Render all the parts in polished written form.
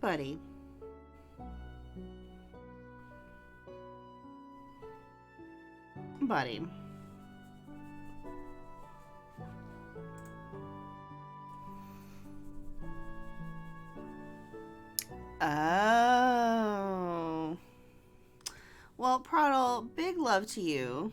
buddy. Buddy. Oh. Well, Praddle, big love to you.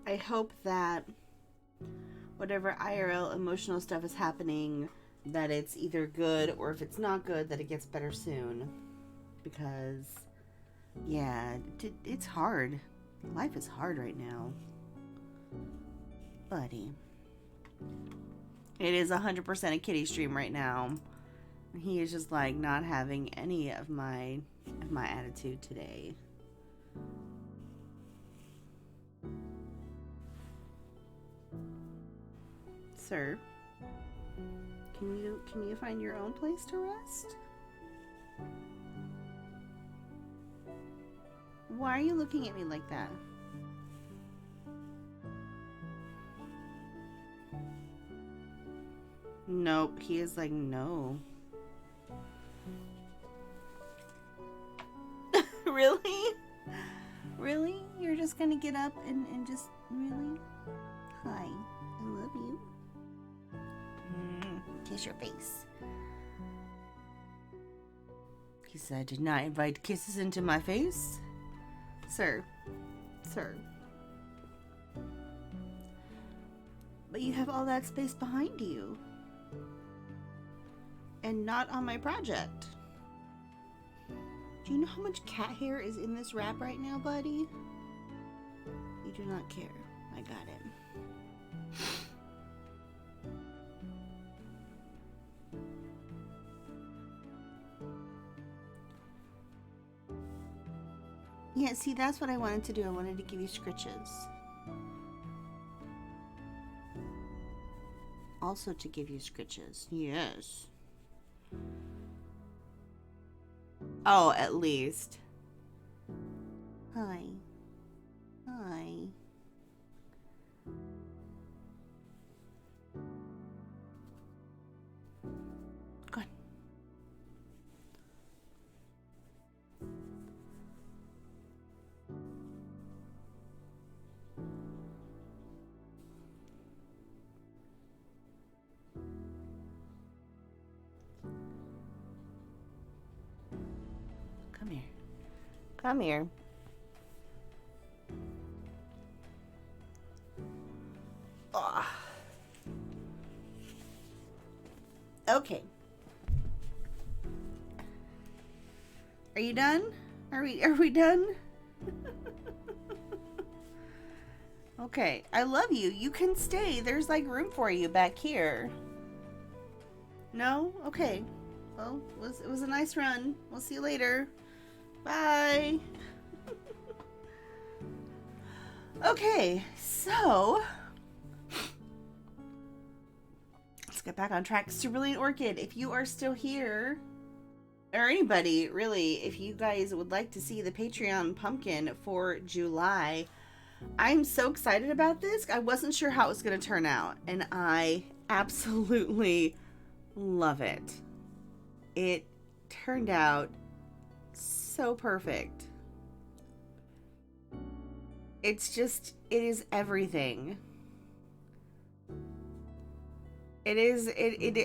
I hope that whatever IRL emotional stuff is happening, that it's either good, or if it's not good, that it gets better soon. Because, yeah, it's hard. Life is hard right now. Buddy. It is 100% a kitty stream right now. He is just like not having any of my attitude today. Sir, can you find your own place to rest? Why are you looking at me like that? Nope, he is like, no. Really? Really? You're just gonna get up and just, really? Hi, I love you. Kiss your face. He said, I did not invite kisses into my face. Sir. Sir. But you have all that space behind you. And not on my project. Do you know how much cat hair is in this wrap right now, buddy? You do not care. I got it. Yeah, see, that's what I wanted to do. I wanted to give you scritches. Also to give you scritches. Yes. Oh, at least. Hi. Hi. Good. Come here. Come here. Ugh. Okay. Are you done? Are we done? Okay. I love you. You can stay. There's like room for you back here. No? Okay. Well, it was a nice run. We'll see you later. Bye. Okay, so let's get back on track. Cerulean Orchid, if you are still here, or anybody really, if you guys would like to see the Patreon pumpkin for July, I'm so excited about this. I wasn't sure how it was going to turn out, and I absolutely love it. It turned out so perfect. It's just, it is everything. It is,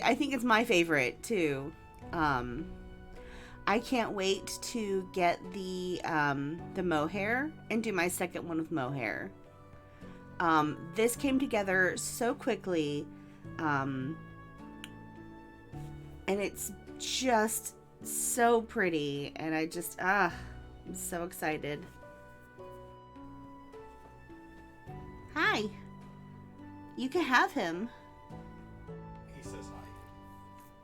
I think it's my favorite too. I can't wait to get the mohair and do my second one with mohair. This came together so quickly. And it's just so pretty, and I just I'm so excited. Hi. You can have him. He says hi.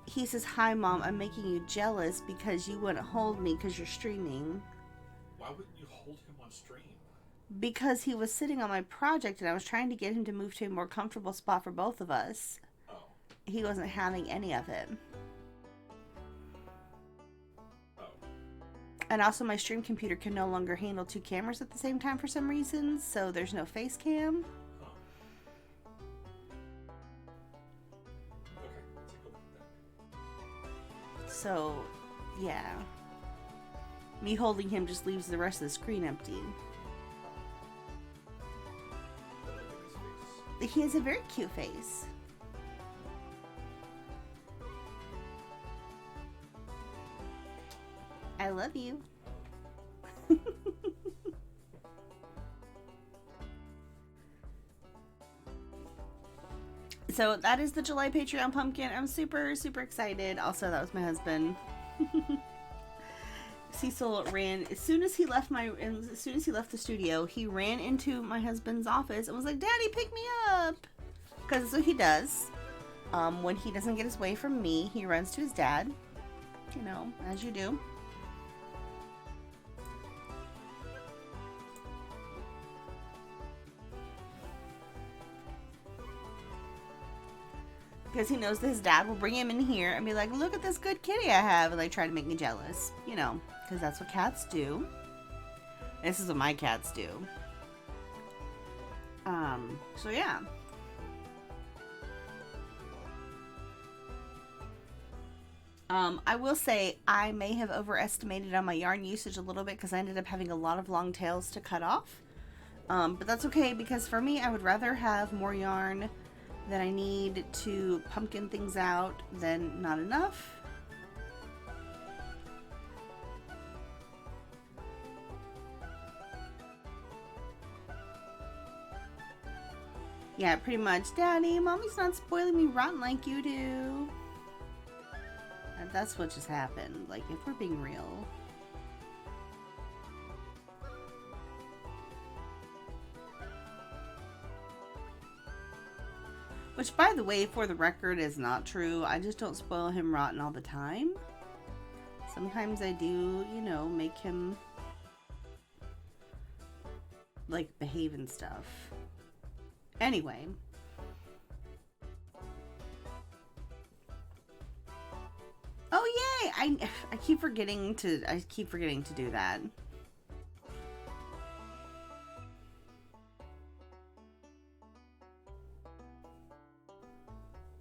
He says, hi, Mom, I'm making you jealous because you wouldn't hold me because you're streaming. Why wouldn't you hold him on stream? Because he was sitting on my project and I was trying to get him to move to a more comfortable spot for both of us. Oh. he wasn't having any of it. Oh. And also my stream computer can no longer handle 2 cameras at the same time for some reason, so there's no face cam. Huh. Okay, take a look at that. So, yeah. Me holding him just leaves the rest of the screen empty. Look at his face. He has a very cute face. I love you. So that is the July Patreon pumpkin. I'm super, super excited. Also, that was my husband. Cecil ran as soon as he left the studio. He ran into my husband's office and was like, "Daddy, pick me up," because that's what he does. When he doesn't get his way from me, he runs to his dad. You know, as you do. Because he knows that his dad will bring him in here and be like, "Look at this good kitty I have," and like try to make me jealous. You know, because that's what cats do. This is what my cats do. So yeah. I will say I may have overestimated on my yarn usage a little bit because I ended up having a lot of long tails to cut off. But that's okay because for me, I would rather have more yarn that I need to pumpkin things out than not enough. Yeah, pretty much. Daddy, Mommy's not spoiling me rotten like you do. And that's what just happened. Like, if we're being real. Which, by the way, for the record, is not true. I just don't spoil him rotten all the time. Sometimes I do, you know, make him, like, behave and stuff. Anyway. Oh, yay! I keep forgetting to do that.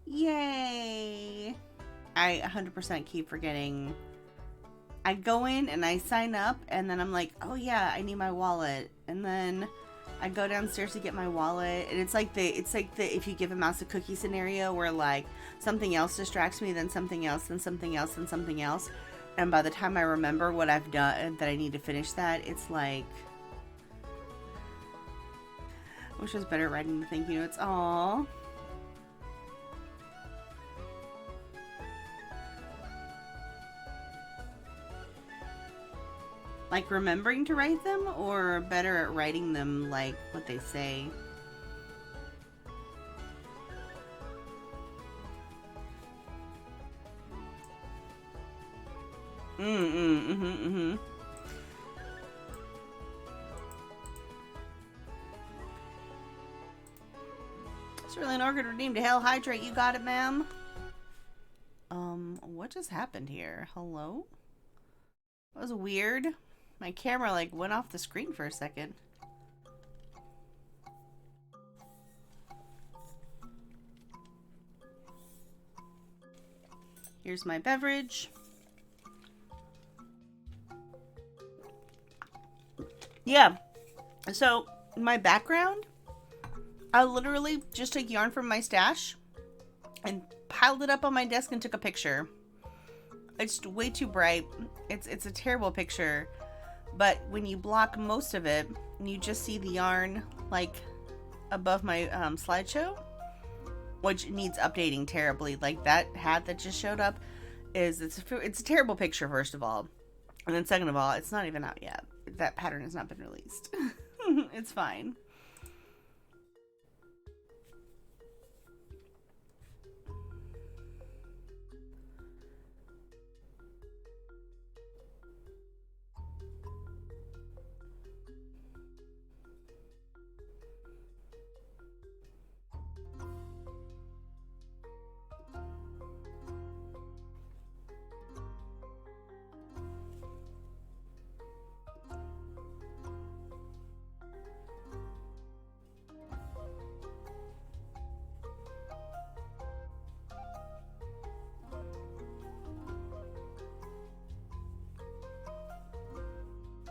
Yay! I 100% keep forgetting. I go in and I sign up and then I'm like, "Oh yeah, I need my wallet." And then I go downstairs to get my wallet, and it's like the if you give a mouse a cookie scenario where like something else distracts me, then something else, then something else, then something else. And by the time I remember what I've done that I need to finish that, it's like I wish I was better at writing the thank you notes. Aww. Like remembering to write them, or better at writing them like what they say? It's really an orchid redeemed to hell hydrate. You got it, ma'am. What just happened here? Hello? That was weird. My camera like went off the screen for a second. Here's my beverage. Yeah. So, my background, I literally just took yarn from my stash and piled it up on my desk and took a picture. It's way too bright. It's a terrible picture. But when you block most of it, you just see the yarn like above my slideshow, which needs updating terribly. Like that hat that just showed up it's a terrible picture, first of all. And then second of all, it's not even out yet. That pattern has not been released. It's fine.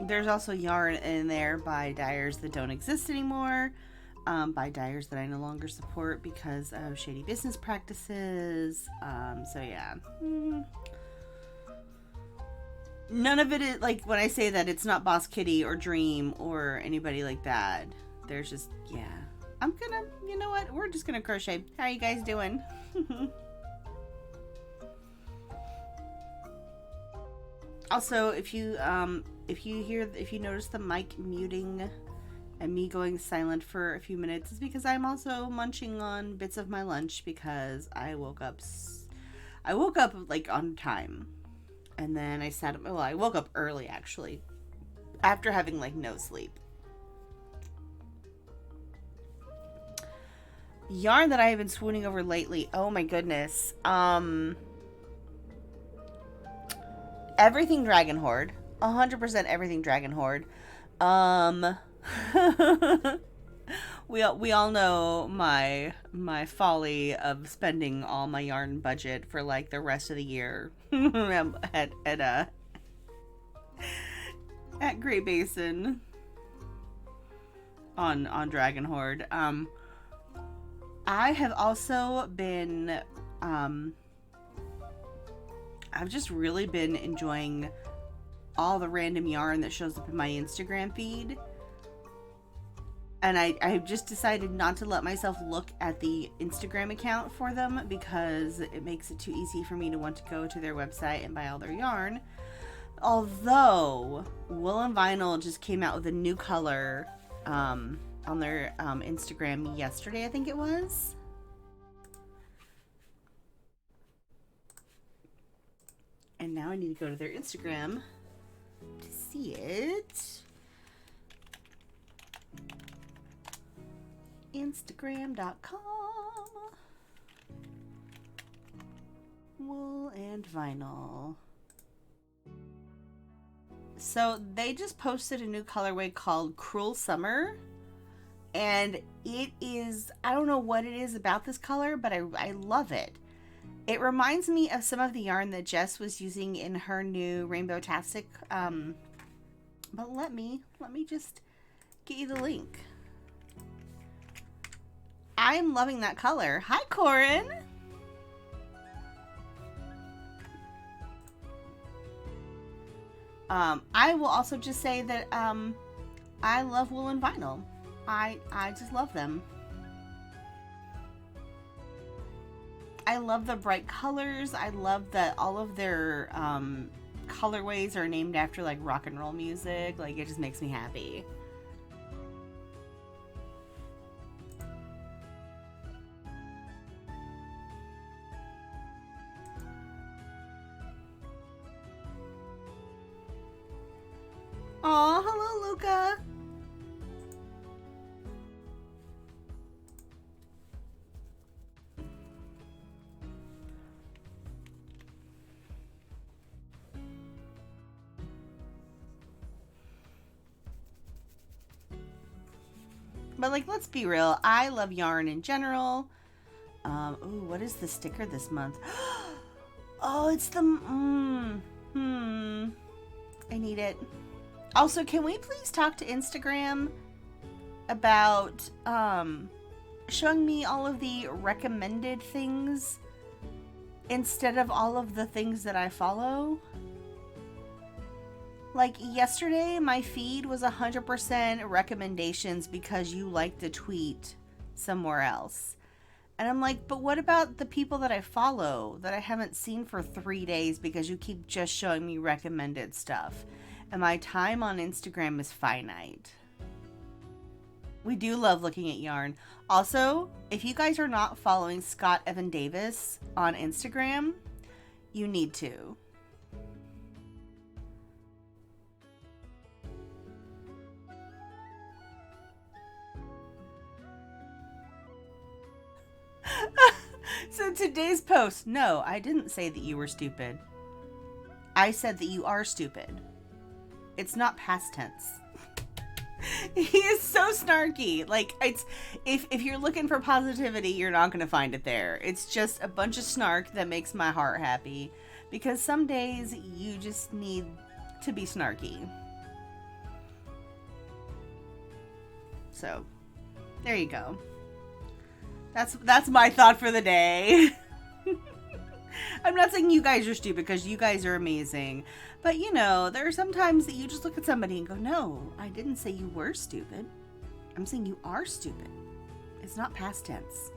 There's also yarn in there by dyers that don't exist anymore, by dyers that I no longer support because of shady business practices. So yeah. None of it is, like, when I say that, it's not Boss Kitty or Dream or anybody like that. There's just, yeah. I'm gonna, you know what? We're just gonna crochet. How are you guys doing? Also, if you notice the mic muting and me going silent for a few minutes, it's because I'm also munching on bits of my lunch because I woke up like on time. And then I woke up early actually after having like no sleep. Yarn that I have been swooning over lately. Oh my goodness. Everything Dragon Horde. 100% everything Dragon Horde. We all know my folly of spending all my yarn budget for like the rest of the year at Great Basin on Dragon Horde. I have also been I've just really been enjoying all the random yarn that shows up in my Instagram feed. And I've just decided not to let myself look at the Instagram account for them because it makes it too easy for me to want to go to their website and buy all their yarn. Although, Wool and Vinyl just came out with a new color on their Instagram yesterday, I think it was. And now I need to go to their Instagram to see it. Instagram.com. Wool and Vinyl. So they just posted a new colorway called Cruel Summer. And it is, I don't know what it is about this color, but I love it. It reminds me of some of the yarn that Jess was using in her new Rainbow Tastic. But let me just get you the link. I'm loving that color. Hi, Corin. I will also just say that I love Wool and Vinyl. I just love them. I love the bright colors. I love that all of their colorways are named after like rock and roll music. Like, it just makes me happy. Aw, hello, Luca. But, like, let's be real. I love yarn in general. Ooh, what is the sticker this month? Oh, it's the... I need it. Also, can we please talk to Instagram about showing me all of the recommended things instead of all of the things that I follow? Like, yesterday, my feed was 100% recommendations because you liked the tweet somewhere else. And I'm like, but what about the people that I follow that I haven't seen for 3 days because you keep just showing me recommended stuff? And my time on Instagram is finite. We do love looking at yarn. Also, if you guys are not following Scott Evan Davis on Instagram, you need to. So today's post, no, I didn't say that you were stupid. I said that you are stupid. It's not past tense. He is so snarky. Like, it's if you're looking for positivity, you're not going to find it there. It's just a bunch of snark that makes my heart happy. Because some days you just need to be snarky. So, there you go. That's my thought for the day. I'm not saying you guys are stupid, because you guys are amazing. But, you know, there are some times that you just look at somebody and go, no, I didn't say you were stupid. I'm saying you are stupid. It's not past tense.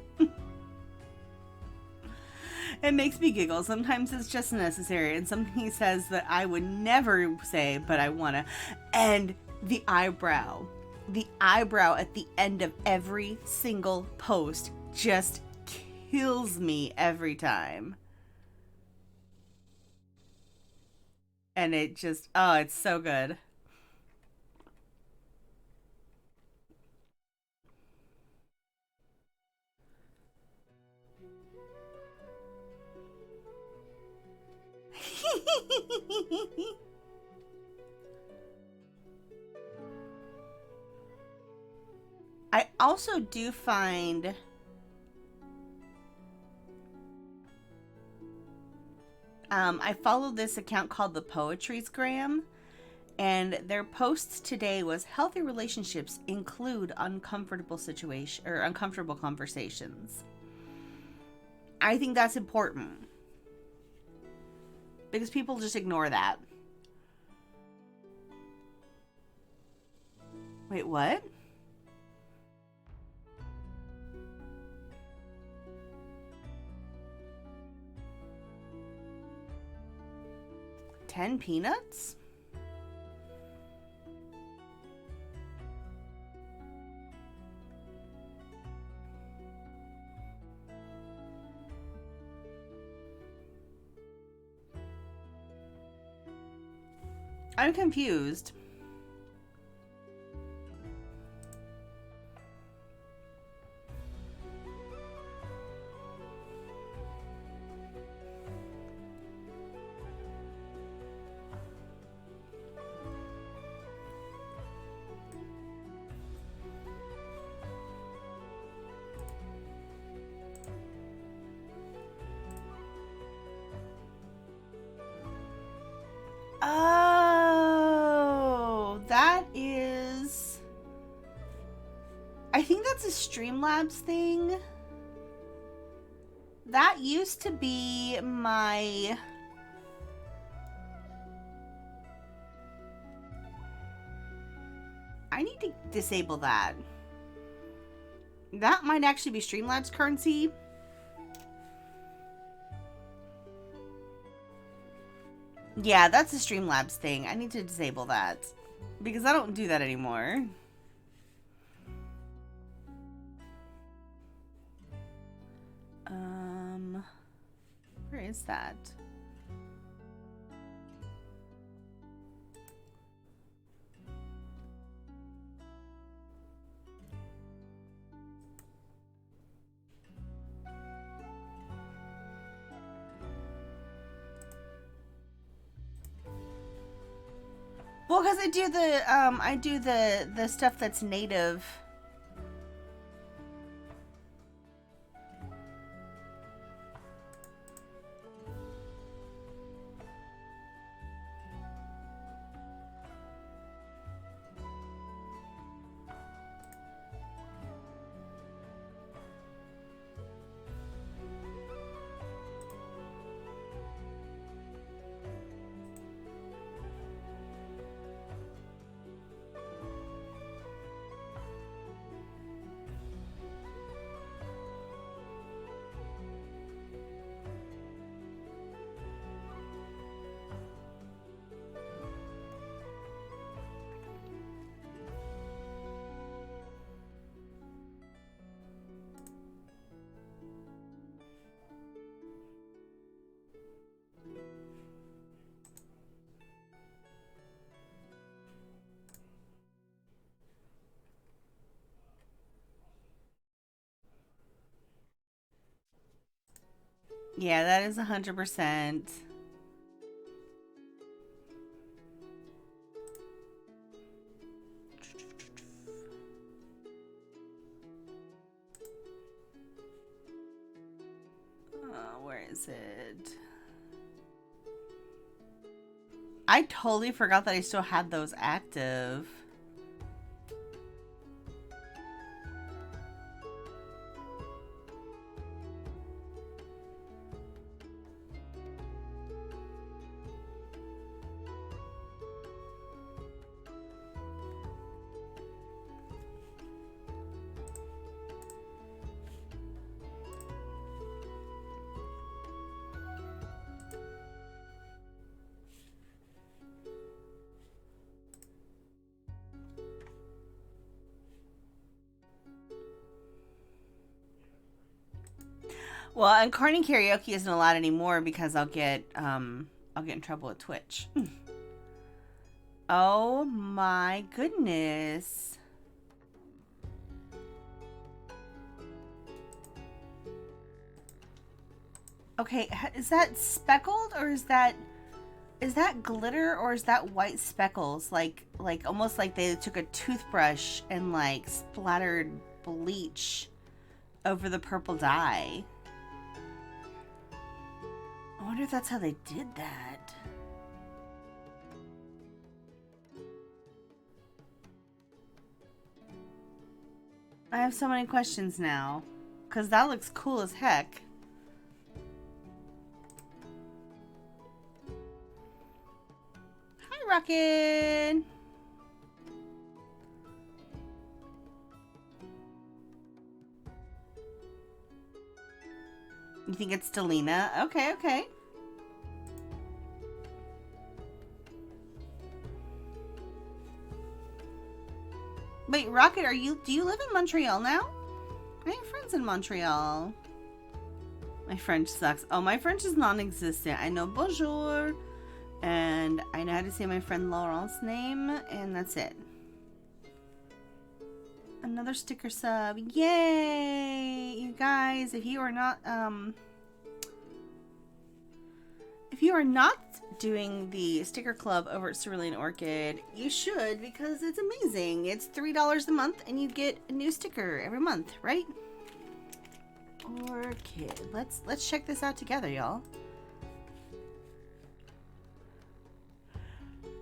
It makes me giggle. Sometimes it's just necessary. And something he says that I would never say, but I want to. And the eyebrow. The eyebrow at the end of every single post just kills me every time. And it just, oh, it's so good. I also do find I follow this account called the Poetry's Gram, and their posts today was healthy relationships include uncomfortable conversations. I think that's important because people just ignore that. Wait, what? $10 peanuts? I'm confused. Oh, that is... I think that's a Streamlabs thing. That used to be my... I need to disable that. That might actually be Streamlabs currency. Yeah, that's a Streamlabs thing. I need to disable that because I don't do that anymore. Where is that? Well, because I do the stuff that's native. Yeah, that is 100%. Where is it? I totally forgot that I still had those active. Well, and Carney Karaoke isn't allowed anymore because I'll get in trouble with Twitch. Oh my goodness. Okay, is that speckled or is that glitter or is that white speckles? Like almost like they took a toothbrush and like splattered bleach over the purple dye. I wonder if that's how they did that. I have so many questions now. Because that looks cool as heck. Hi, Rocket! You think it's Delina? Okay, okay. Wait, Rocket, do you live in Montreal now? I have friends in Montreal. My French sucks. Oh, my French is non-existent. I know bonjour, and I know how to say my friend Laurent's name, and that's it. Another sticker sub. Yay! You guys, if you are not doing the sticker club over at Cerulean Orchid, you should, because it's amazing. It's $3 a month and you get a new sticker every month, right? Orchid. Let's check this out together, y'all.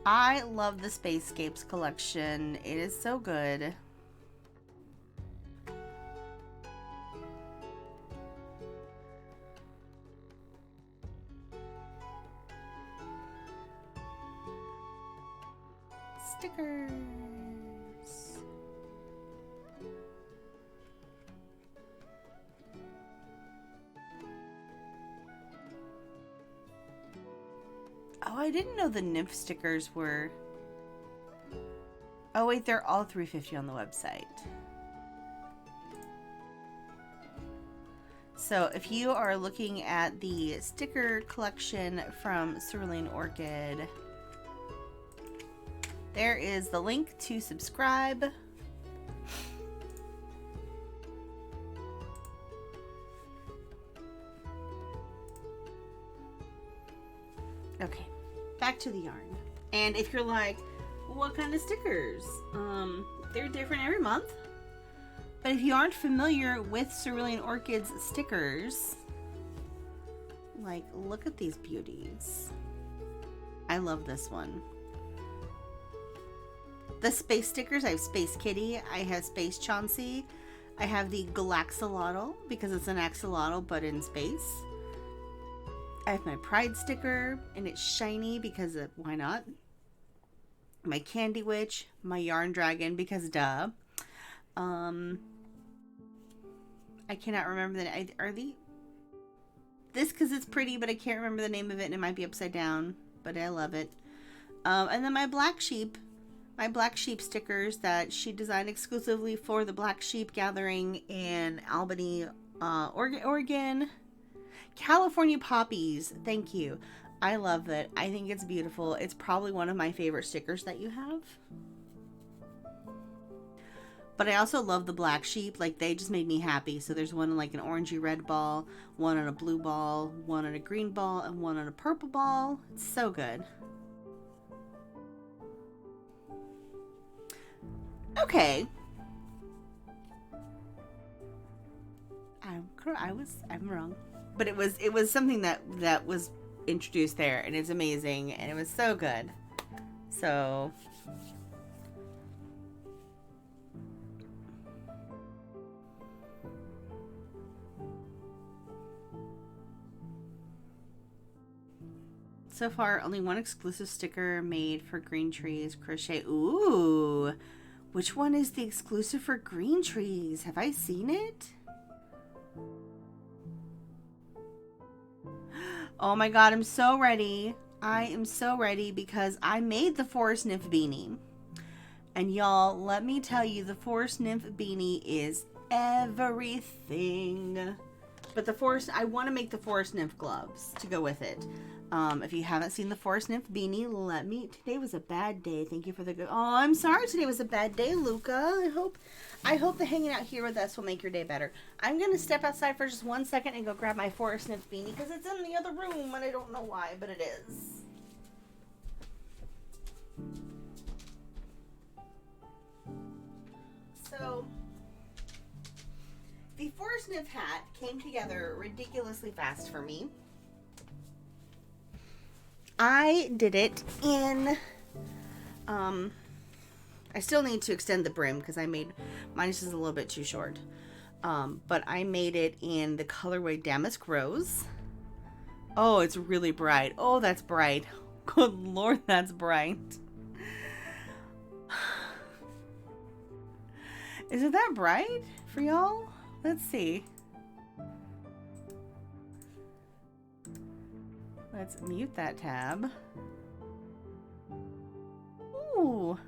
I love the Spacescapes collection. It is so good. Stickers. Oh, I didn't know the nymph stickers were... Oh wait, they're all $3.50 on the website. So if you are looking at the sticker collection from Cerulean Orchid, there is the link to subscribe. Okay, back to the yarn. And if you're like, what kind of stickers? They're different every month. But if you aren't familiar with Cerulean Orchid's stickers, like, look at these beauties. I love this one. The space stickers, I have Space Kitty, I have Space Chauncey, I have the Galaxolotl, because it's an axolotl, but in space. I have my Pride sticker, and it's shiny, because why not? My Candy Witch, my Yarn Dragon, because duh. I cannot remember this because it's pretty, but I can't remember the name of it, and it might be upside down, but I love it. And then my Black Sheep stickers that she designed exclusively for the Black Sheep Gathering in Albany, Oregon. California Poppies, thank you. I love it. I think it's beautiful. It's probably one of my favorite stickers that you have. But I also love the Black Sheep. Like, they just made me happy. So there's one in like an orangey red ball, one on a blue ball, one on a green ball, and one on a purple ball. It's so good. Okay. I'm wrong. But it was something that was introduced there, and it's amazing, and it was so good. So far, only one exclusive sticker made for Green Trees Crochet. Ooh, which one is the exclusive for Green Trees? Have I seen it? Oh my god, I'm so ready. I am so ready because I made the Forest Nymph beanie. And y'all, let me tell you, the Forest Nymph beanie is everything. But I want to make the forest nymph gloves to go with it. If you haven't seen the forest nymph beanie, today was a bad day. Thank you for the good. Oh, I'm sorry. Today was a bad day, Luca. I hope that hanging out here with us will make your day better. I'm going to step outside for just 1 second and go grab my forest nymph beanie because it's in the other room and I don't know why, but it is. So, the forest nymph hat came together ridiculously fast for me. I did it in, I still need to extend the brim because mine is just a little bit too short. But I made it in the colorway Damask Rose. Oh, it's really bright. Oh, that's bright. Good Lord, that's bright. Is it that bright for y'all? Let's see. Let's mute that tab. Ooh.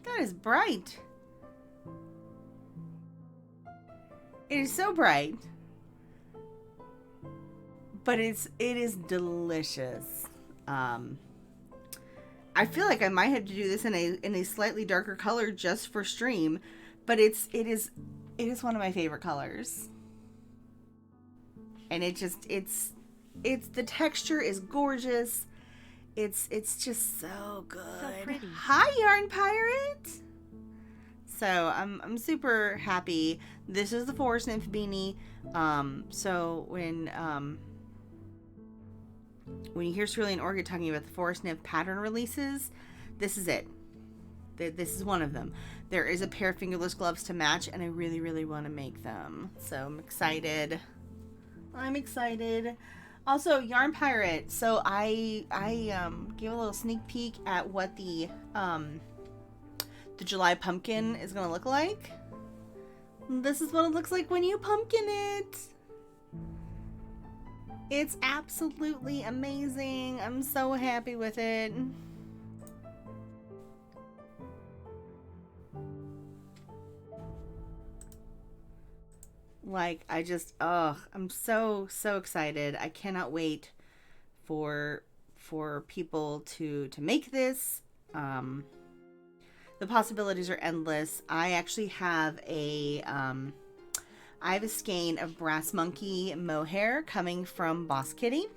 That is bright. It is so bright. But it is delicious. I feel like I might have to do this in a slightly darker color just for stream, but it is one of my favorite colors. And it's the texture is gorgeous. It's just so good. So pretty. Hi, Yarn Pirate. So I'm super happy. This is the Forest Nymph beanie. So when you hear Cerulean Orchid talking about the Forest Nymph pattern releases, this is it. This is one of them. There is a pair of fingerless gloves to match, and I really, really want to make them. So I'm excited. Also, Yarn Pirate. So I gave a little sneak peek at what the July pumpkin is going to look like. This is what it looks like when you pumpkin it. It's absolutely amazing. I'm so happy with it. Like, I'm so excited. I cannot wait for people to make this. The possibilities are endless. I actually have a skein of Brass Monkey mohair coming from Boss Kitty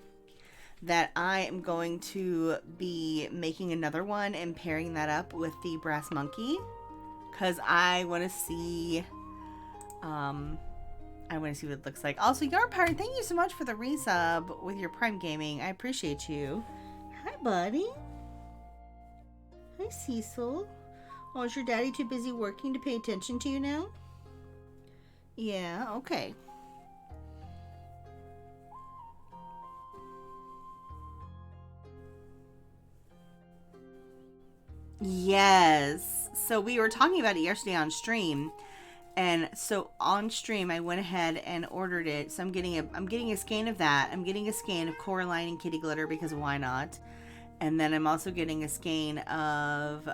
that I am going to be making another one and pairing that up with the Brass Monkey because I want to see what it looks like. Also, Yarn Pirate, thank you so much for the resub with your Prime Gaming. I appreciate you. Hi, buddy. Hi, Cecil. Oh, is your daddy too busy working to pay attention to you now? Yeah, okay. Yes. So we were talking about it yesterday on stream. And so on stream I went ahead and ordered it. So I'm getting a skein of that. I'm getting a skein of Coraline and Kitty Glitter because why not? And then I'm also getting a skein of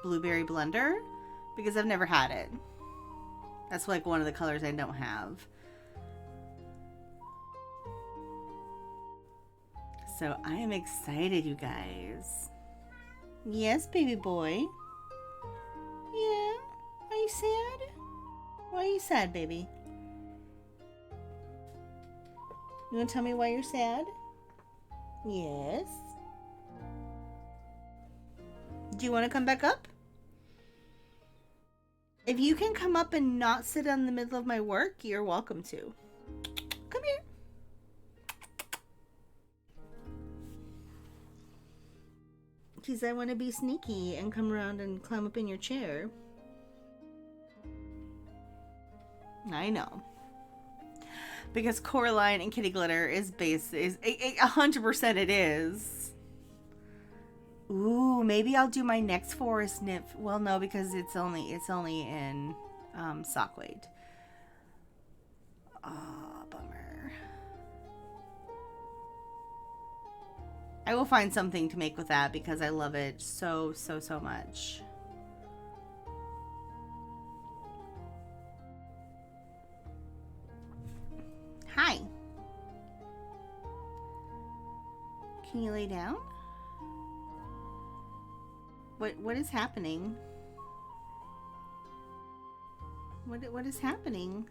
Blueberry Blender because I've never had it. That's like one of the colors I don't have. So I am excited, you guys. Yes, baby boy. Yeah? Are you sad? Why are you sad, baby? You want to tell me why you're sad? Yes. Do you want to come back up? If you can come up and not sit in the middle of my work, you're welcome to. Come here. Because I want to be sneaky and come around and climb up in your chair. I know. Because Coraline and Kitty Glitter is 100% it is. Ooh, maybe I'll do my next forest nymph. Well, no, because it's only in Sockwade. Oh, bummer. I will find something to make with that because I love it so, so, so much. Hi. Can you lay down? What is happening? What is happening?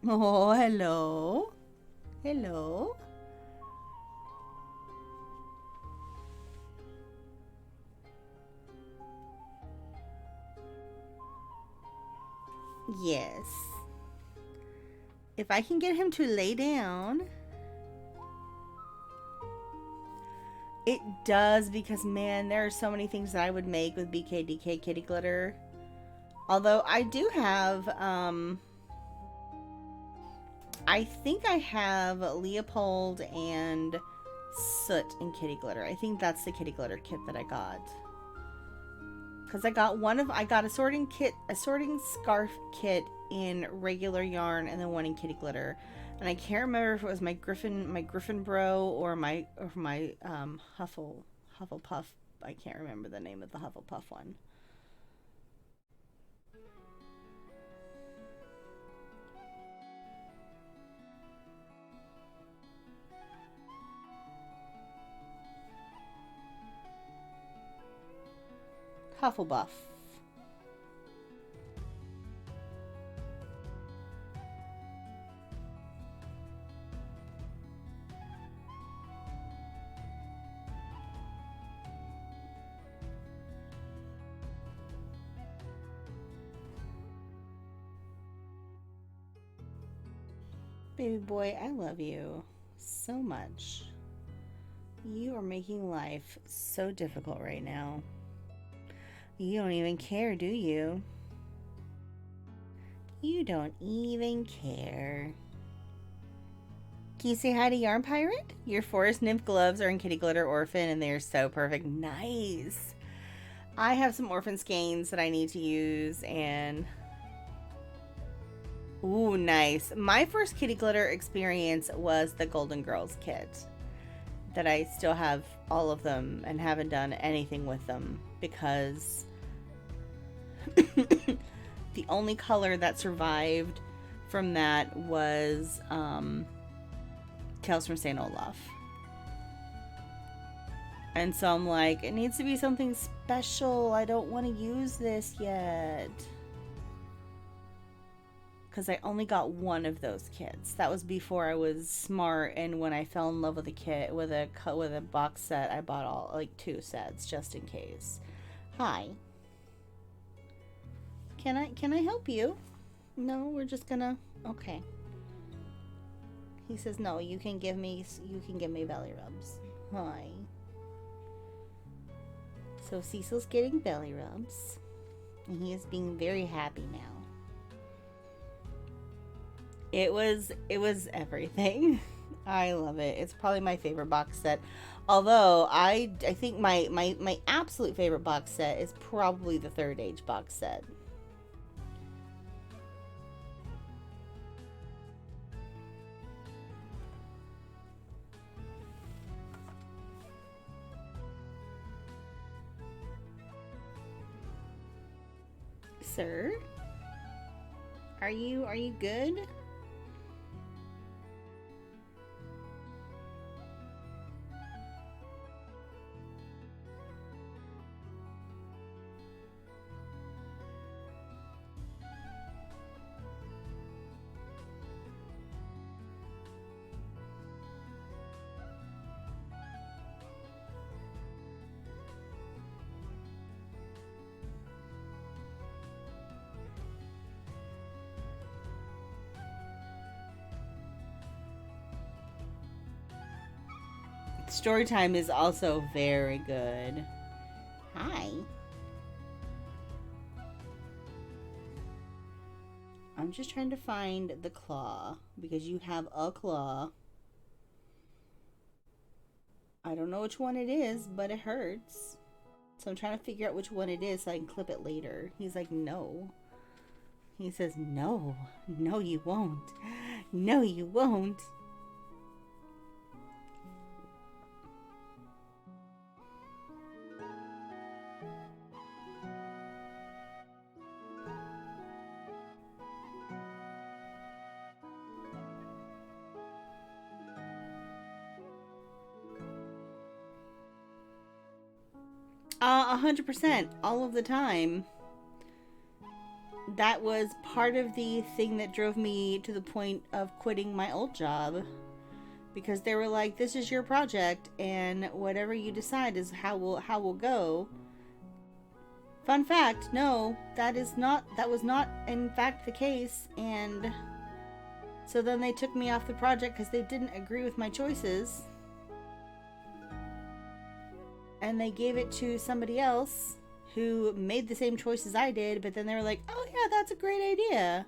Oh, hello. Hello. Yes. If I can get him to lay down. It does, because man, there are so many things that I would make with BKDK kitty glitter. Although I do have, I think I have Leopold and Soot in kitty glitter. I think that's the kitty glitter kit that I got. Because I got a sorting scarf kit in regular yarn and then one in kitty glitter. And I can't remember if it was my Griffin Bro or my Hufflepuff. I can't remember the name of the Hufflepuff one. Hufflepuff. Baby boy, I love you so much. You are making life so difficult right now. You don't even care, do you? You don't even care. Can you say hi to Yarn Pirate? Your Forest Nymph gloves are in Kitty Glitter Orphan and they are so perfect. Nice. I have some Orphan skeins that I need to use and... Ooh, nice. My first Kitty Glitter experience was the Golden Girls kit. That I still have all of them and haven't done anything with them because the only color that survived from that was Tales from St. Olaf. And so I'm like, it needs to be something special. I don't want to use this yet. Because I only got one of those kits. That was before I was smart, and when I fell in love with a kit with a box set, I bought all like 2 sets just in case. Hi. Can I help you? No, we're just gonna. Okay. He says no. You can give me belly rubs. Hi. So Cecil's getting belly rubs, and he is being very happy now. It was everything. I love it. It's probably my favorite box set. Although I think my absolute favorite box set is probably the Third Age box set. Sir? Are you good? Storytime is also very good. Hi. I'm just trying to find the claw because you have a claw. I don't know which one it is, but it hurts. So I'm trying to figure out which one it is so I can clip it later. He's like, no. He says, no, no, you won't. No, you won't. Uh, 100%, all of the time. That was part of the thing that drove me to the point of quitting my old job. Because they were like, this is your project, and whatever you decide is how we'll go. Fun fact, no, that was not in fact the case, and so then they took me off the project because they didn't agree with my choices. And they gave it to somebody else who made the same choices I did, but then they were like, oh yeah, that's a great idea.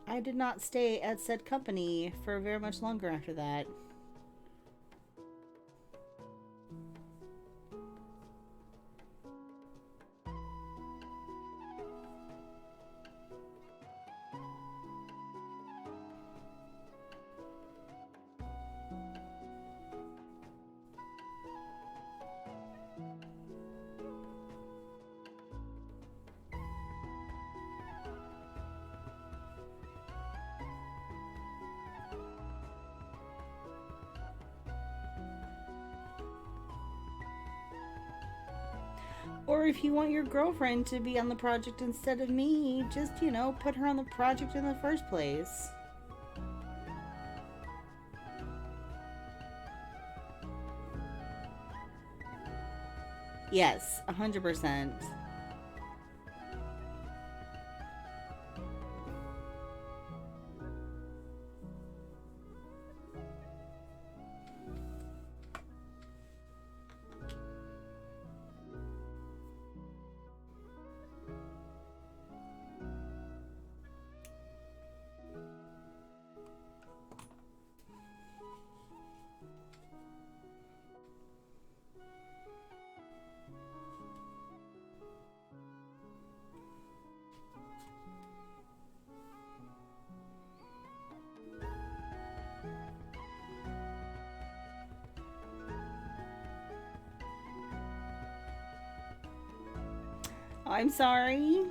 I did not stay at said company for very much longer after that. Or if you want your girlfriend to be on the project instead of me, just, put her on the project in the first place. Yes, 100%. I'm sorry.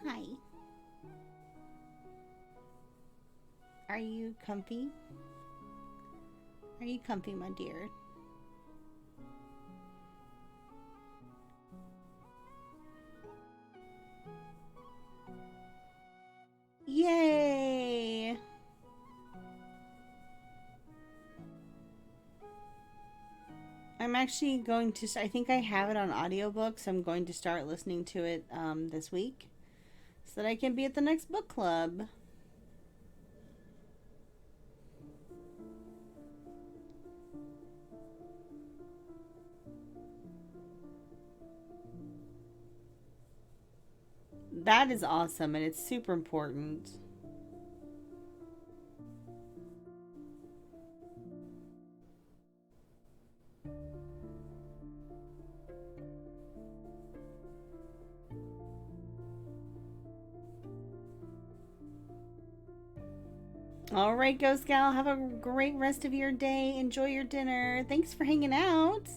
Hi. Are you comfy? Are you comfy, my dear? Yay! I'm actually going to, I think I have it on audiobook, so I'm going to start listening to it this week so that I can be at the next book club. That is awesome, and it's super important. All right, Ghost Gal, have a great rest of your day. Enjoy your dinner. Thanks for hanging out.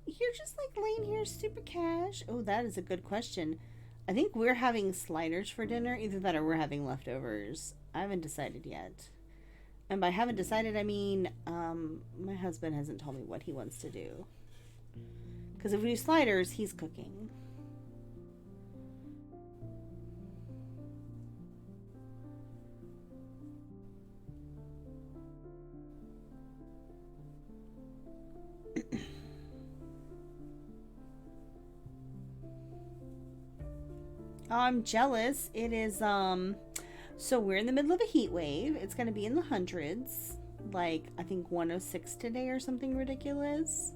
You're just like laying here super cash. Oh, that is a good question. I think we're having sliders for dinner. Either that or we're having leftovers. I haven't decided yet. And by haven't decided, I mean my husband hasn't told me what he wants to do. Because if we do sliders, he's cooking. I'm jealous. It is, so we're in the middle of a heat wave. It's going to be in the hundreds. Like, I think 106 today or something ridiculous.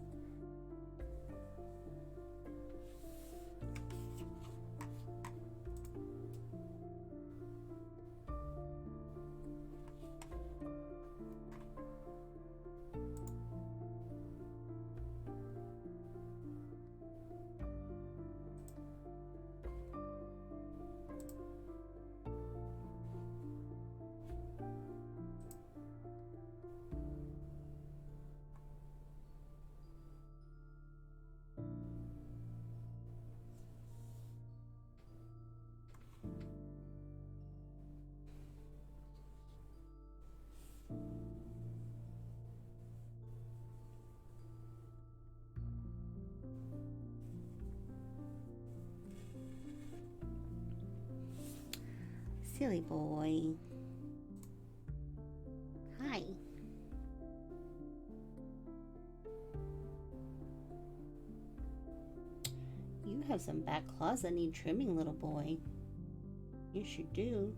Silly boy. Hi. You have some back claws that need trimming, little boy. Yes, you do.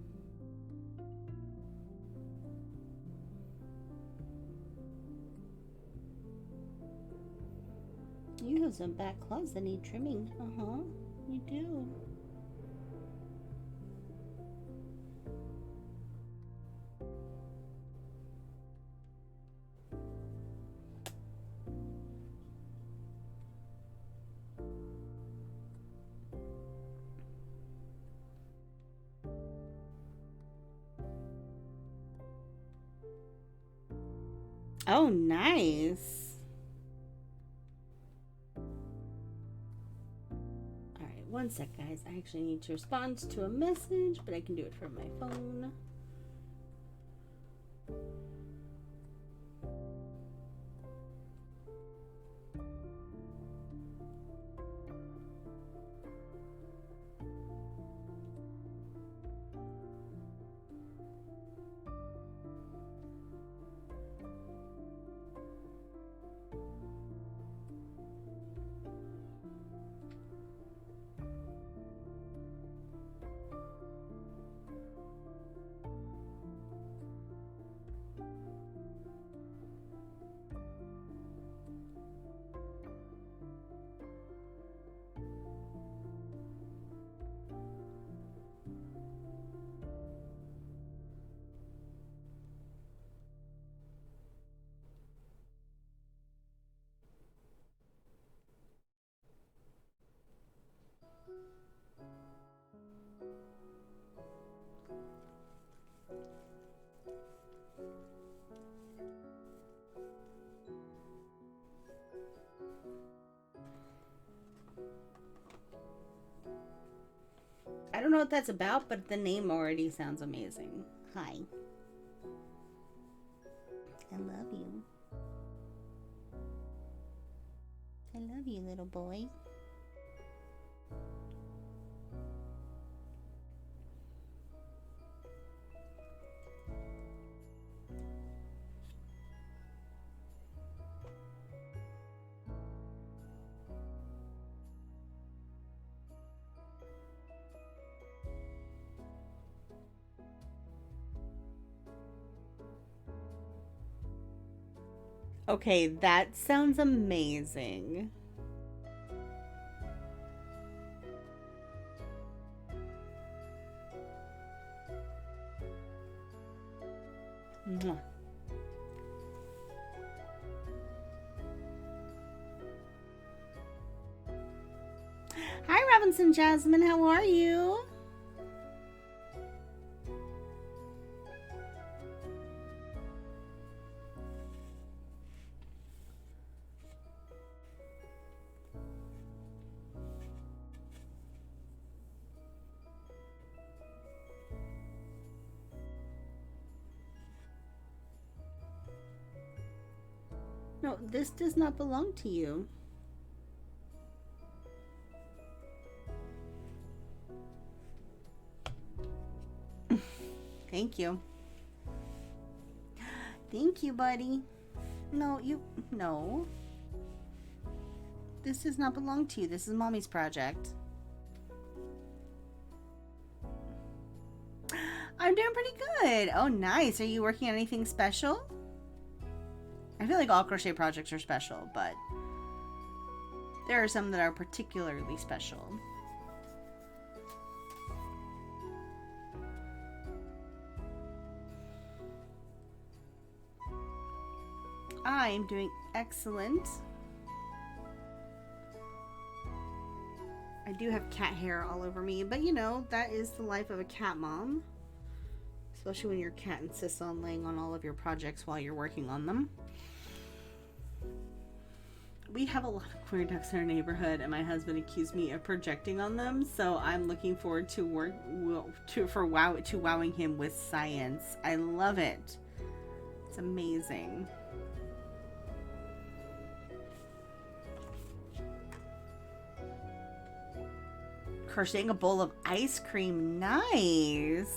You have some back claws that need trimming. Uh-huh. You do. Oh, nice. Alright, one sec, guys. I actually need to respond to a message, but I can do it from my phone. I don't know what that's about, but the name already sounds amazing. Hi. I love you. I love you, little boy. Okay, that sounds amazing. Mwah. Hi, Robinson Jasmine. How are you? No, this does not belong to you. Thank you. Thank you, buddy. No, no. This does not belong to you. This is Mommy's project. I'm doing pretty good. Oh, nice. Are you working on anything special? I feel like all crochet projects are special, but there are some that are particularly special. I'm doing excellent. I do have cat hair all over me, but you know, that is the life of a cat mom. Especially when your cat insists on laying on all of your projects while you're working on them. We have a lot of queer ducks in our neighborhood, and my husband accused me of projecting on them, so I'm looking forward to wowing him with science. I love it. It's amazing. Crocheting a bowl of ice cream. Nice.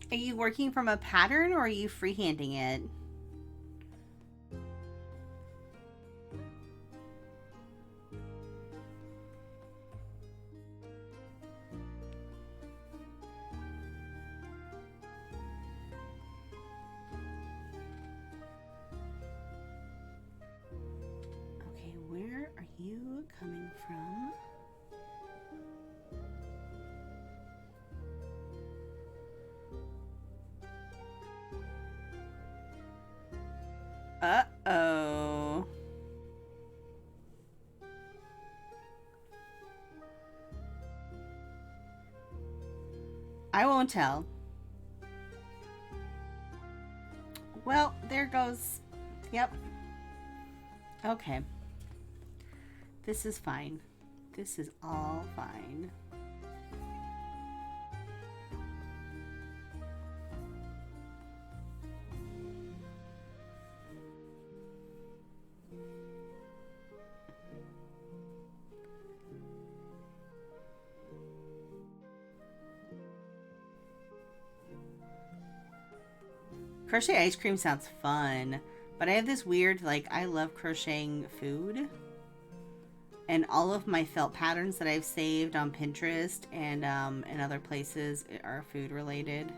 Are you working from a pattern or are you freehanding it? Okay, where are you coming from? Uh-oh. I won't tell. Well, there goes. Yep. Okay. This is fine. This is all fine. Crochet ice cream sounds fun, but I have this weird, like, I love crocheting food. And all of my felt patterns that I've saved on Pinterest and other places are food related.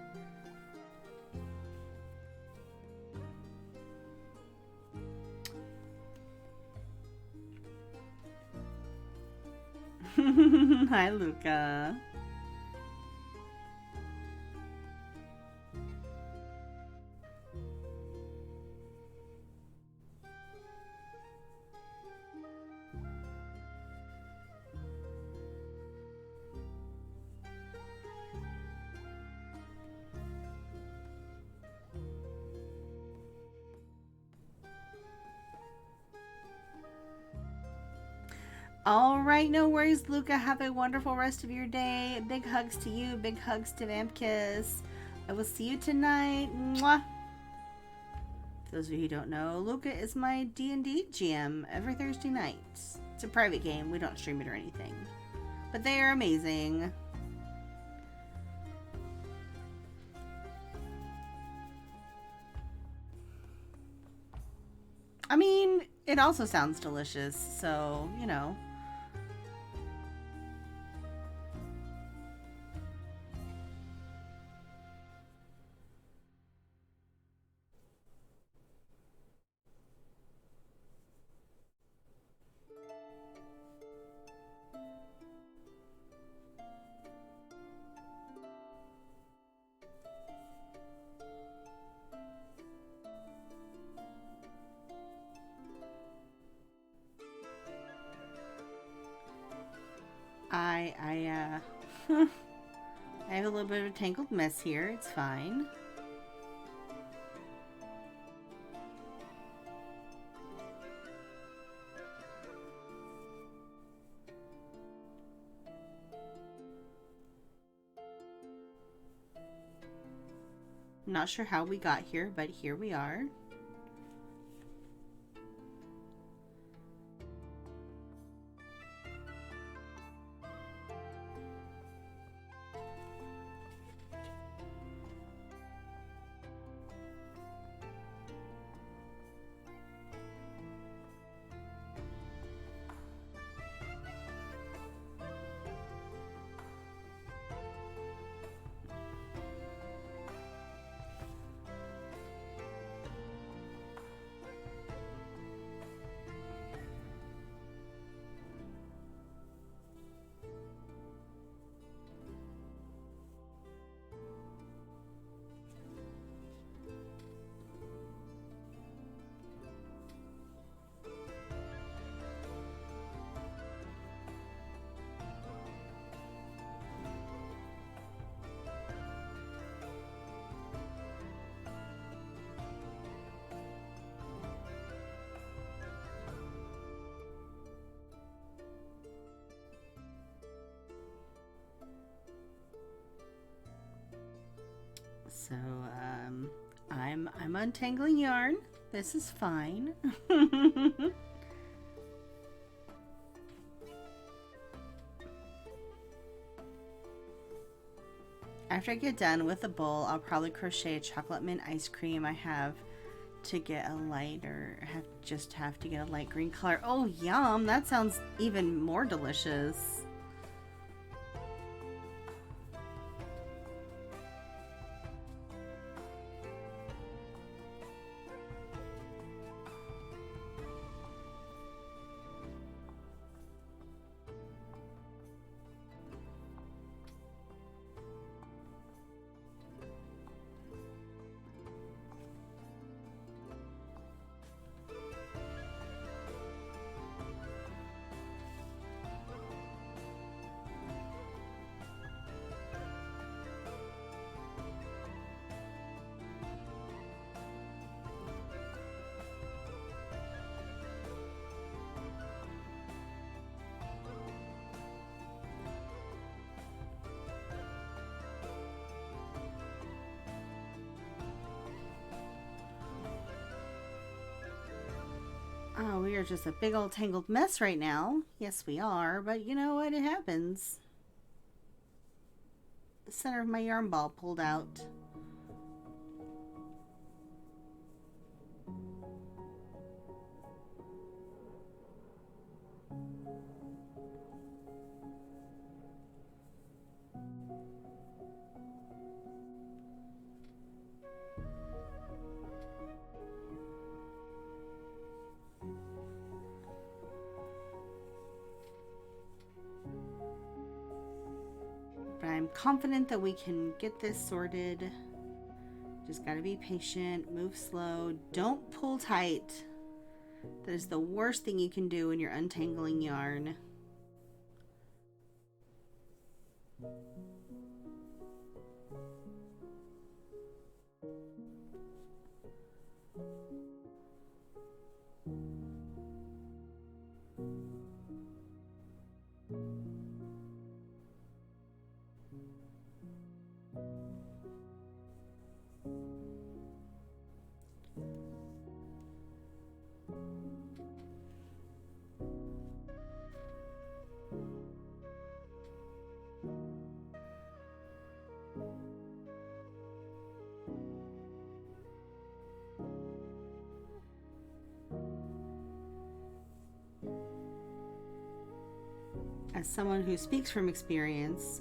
Hi, Luca. All right, no worries, Luca. Have a wonderful rest of your day. Big hugs to you. Big hugs to Vampkiss. I will see you tonight. Mwah. For those of you who don't know, Luca is my D&D GM every Thursday night. It's a private game. We don't stream it or anything. But they are amazing. I mean, it also sounds delicious, so, you know. I I have a little bit of a tangled mess here. It's fine. I'm not sure how we got here, but here we are. So, I'm untangling yarn. This is fine. After I get done with the bowl, I'll probably crochet a chocolate mint ice cream. I have to get a lighter, have to get a light green color. Oh, yum! That sounds even more delicious. Oh, we are just a big old tangled mess right now. Yes, we are, but you know what? It happens. The center of my yarn ball pulled out. But I'm confident that we can get this sorted. Just gotta be patient, move slow, don't pull tight. That is the worst thing you can do when you're untangling yarn. As someone who speaks from experience,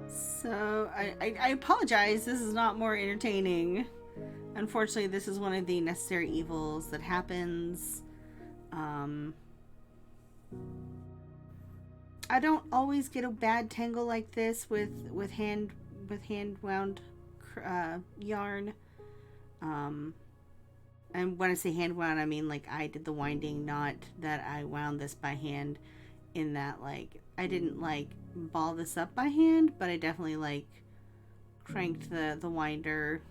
so I apologize. This is not more entertaining. Unfortunately, this is one of the necessary evils that happens. I don't always get a bad tangle like this with hand wound yarn. And when I say hand wound, I mean like I did the winding, not that I wound this by hand. In that, like, I didn't like ball this up by hand, but I definitely like cranked the winder,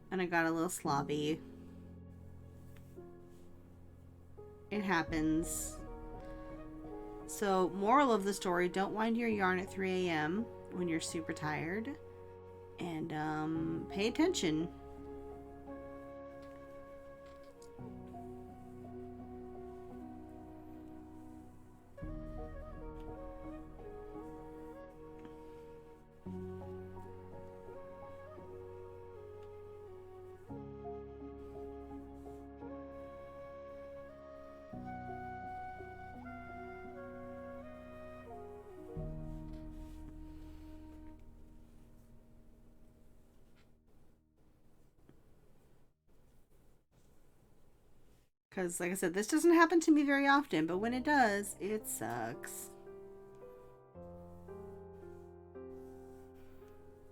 and I got a little sloppy. It happens. So, moral of the story, don't wind your yarn at 3 a.m. when you're super tired. And pay attention. Because, like I said, this doesn't happen to me very often, but when it does, it sucks.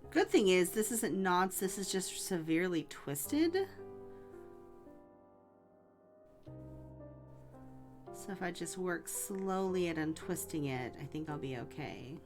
Good thing is, this isn't knots, this is just severely twisted. So if I just work slowly at untwisting it, I think I'll be okay.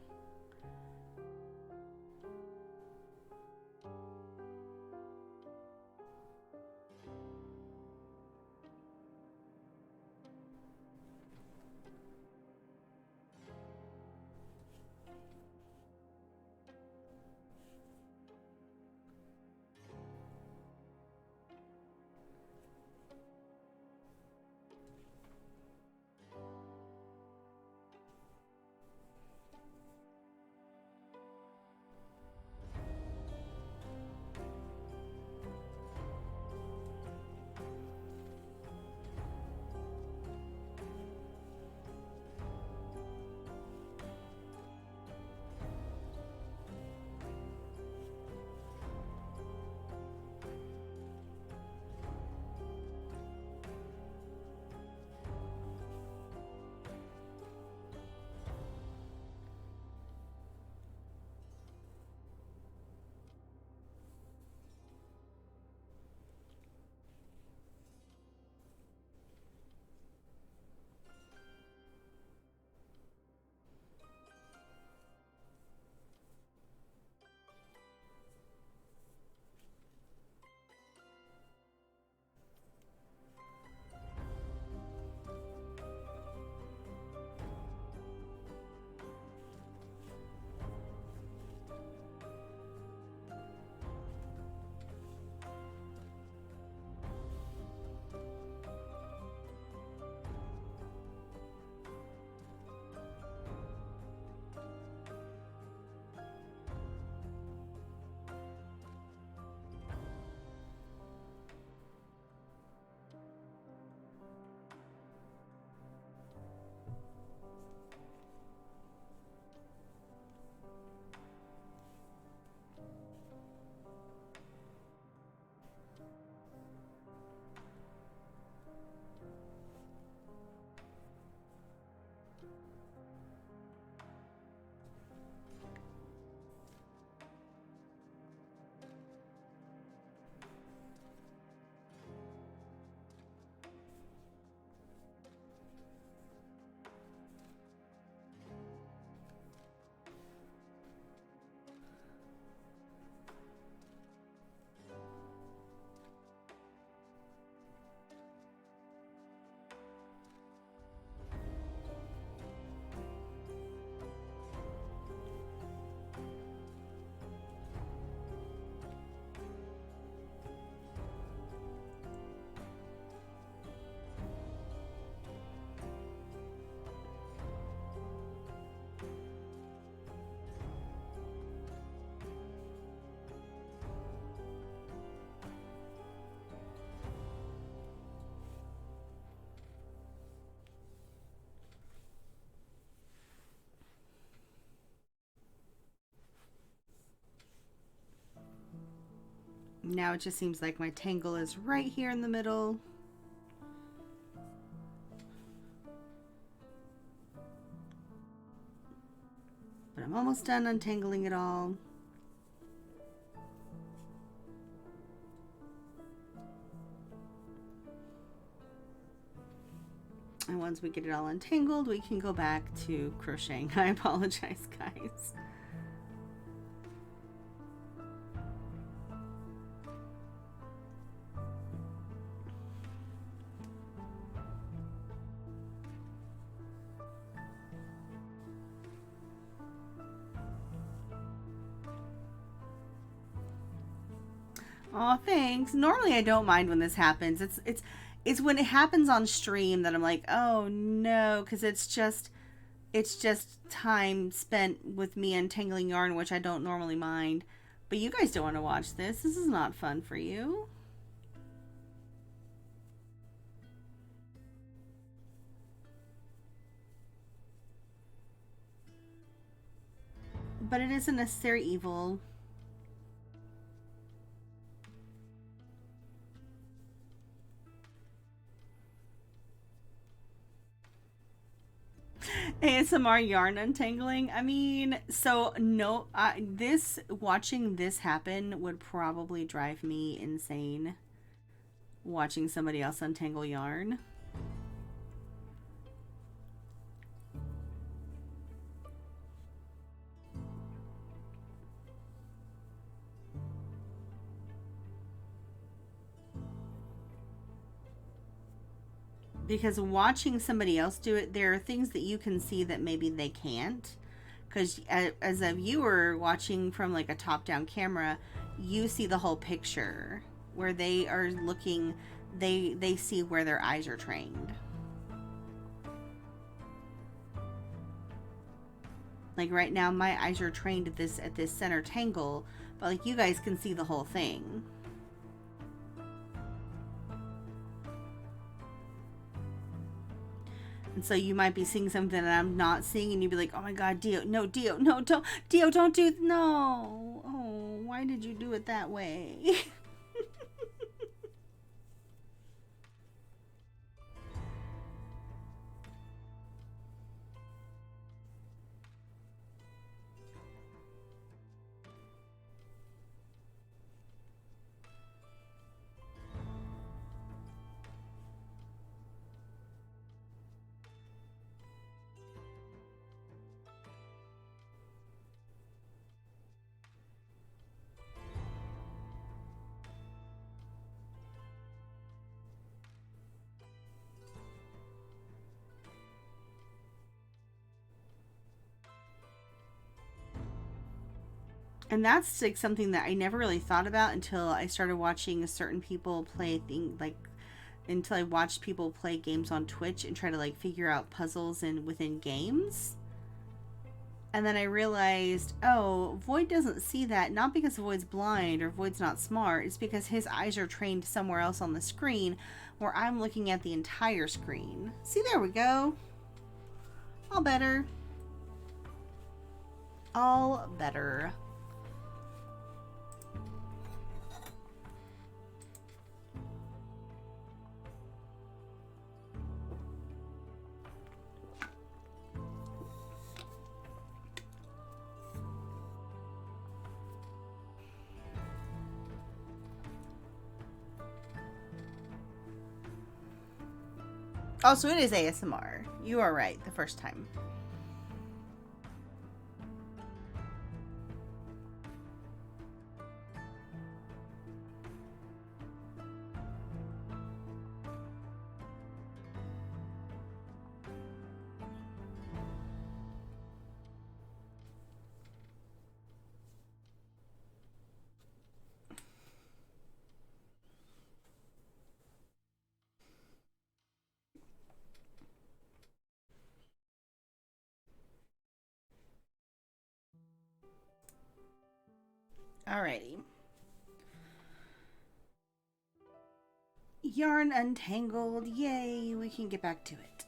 Now it just seems like my tangle is right here in the middle. But I'm almost done untangling it all. And once we get it all untangled, we can go back to crocheting. I apologize, guys. Oh, thanks. Normally I don't mind when this happens. It's when it happens on stream that I'm like, "Oh no," cuz it's just time spent with me untangling yarn, which I don't normally mind. But you guys don't want to watch this. This is not fun for you. But it is a necessary evil. ASMR yarn untangling. I mean, so no, this watching this happen would probably drive me insane. Watching somebody else untangle yarn. Because watching somebody else do it, there are things that you can see that maybe they can't. Because as a viewer watching from like a top down camera, you see the whole picture where they are looking, they see where their eyes are trained. Like right now my eyes are trained at this center tangle, but like you guys can see the whole thing. And so you might be seeing something that I'm not seeing, and you'd be like, "Oh my God, Dio, no, Dio, no, don't, Dio, don't do, no, oh, why did you do it that way?" And that's like something that I never really thought about until I started watching certain people play things like until I watched people play games on Twitch and try to like figure out puzzles in within games. And then I realized, oh, Void doesn't see that not because Void's blind or Void's not smart, it's because his eyes are trained somewhere else on the screen where I'm looking at the entire screen. See, there we go. All better. All better. Also, it is ASMR. You are right the first time. Alrighty. Yarn untangled. Yay, we can get back to it.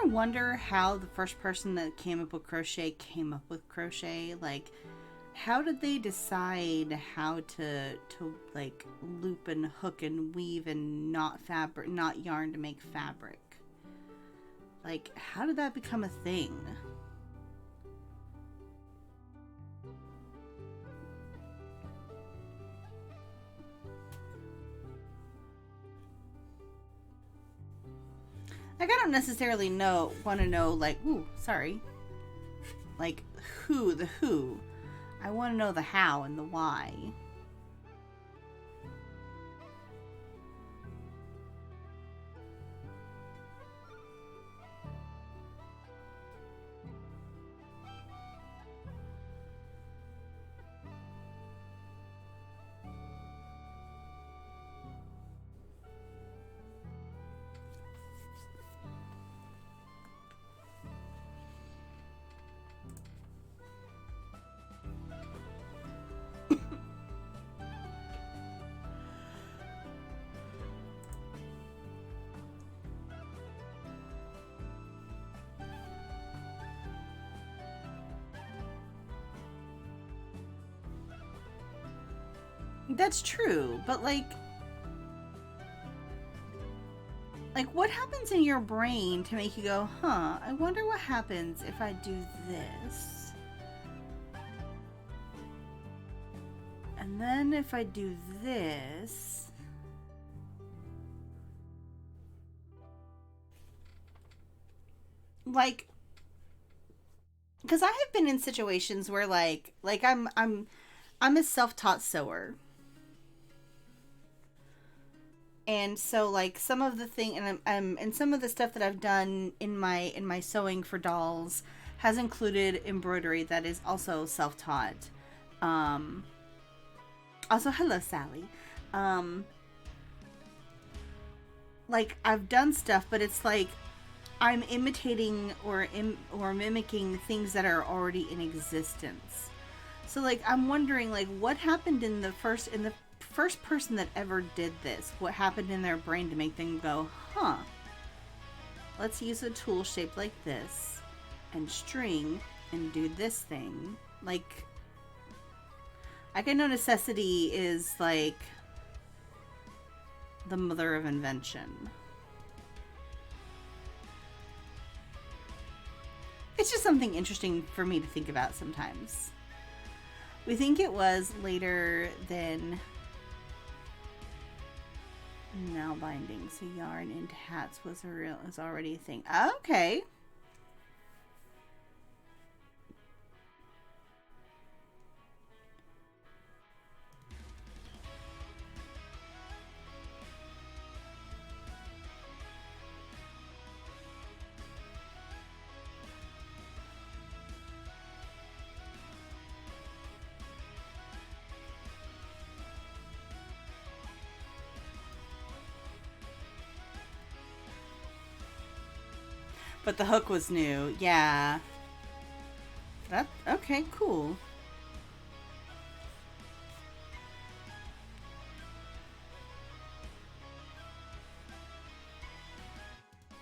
ever wonder how the first person that came up with crochet? Like, how did they decide how to like loop and hook and weave and not yarn to make fabric? Like, how did that become a thing? Like, I don't necessarily want to know, like, like, the who. I want to know the how and the why. That's true, but like what happens in your brain to make you go, huh, I wonder what happens if I do this? And then if I do this... Like, because I have been in situations where like I'm a self-taught sewer. And so like some of the thing and some of the stuff that I've done in my sewing for dolls has included embroidery that is also self-taught. Also, hello Sally. Like I've done stuff, but it's like I'm imitating or mimicking things that are already in existence. So like I'm wondering like what happened in the first person that ever did this, what happened in their brain to make them go, huh, let's use a tool shaped like this and string and do this thing. Like I know necessity is like the mother of invention. It's just something interesting for me to think about sometimes. We think it was later than now binding, so yarn into hats was already a thing. Okay. But the hook was new. Yeah. That okay, cool.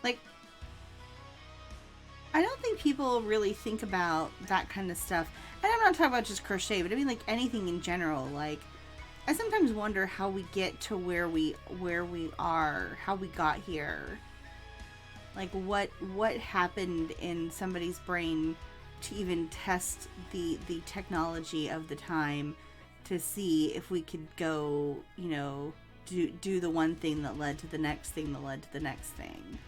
Like I don't think people really think about that kind of stuff. And I'm not talking about just crochet, but I mean like anything in general. Like I sometimes wonder how we get to where we are, how we got here. Like what happened in somebody's brain to even test the technology of the time to see if we could go, you know, do the one thing that led to the next thing that led to the next thing.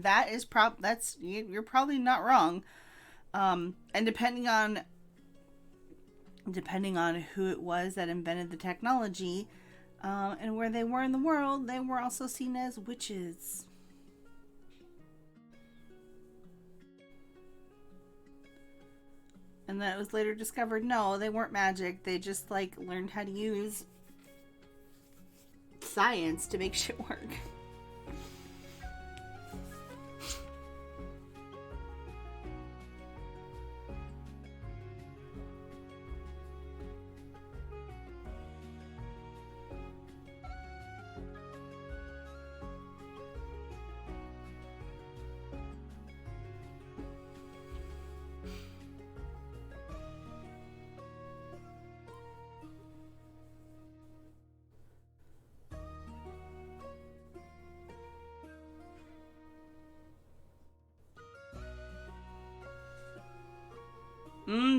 That is you're probably not wrong. And depending on who it was that invented the technology, and where they were in the world, they were also seen as witches. And then it was later discovered no, they weren't magic. They just like learned how to use science to make shit work.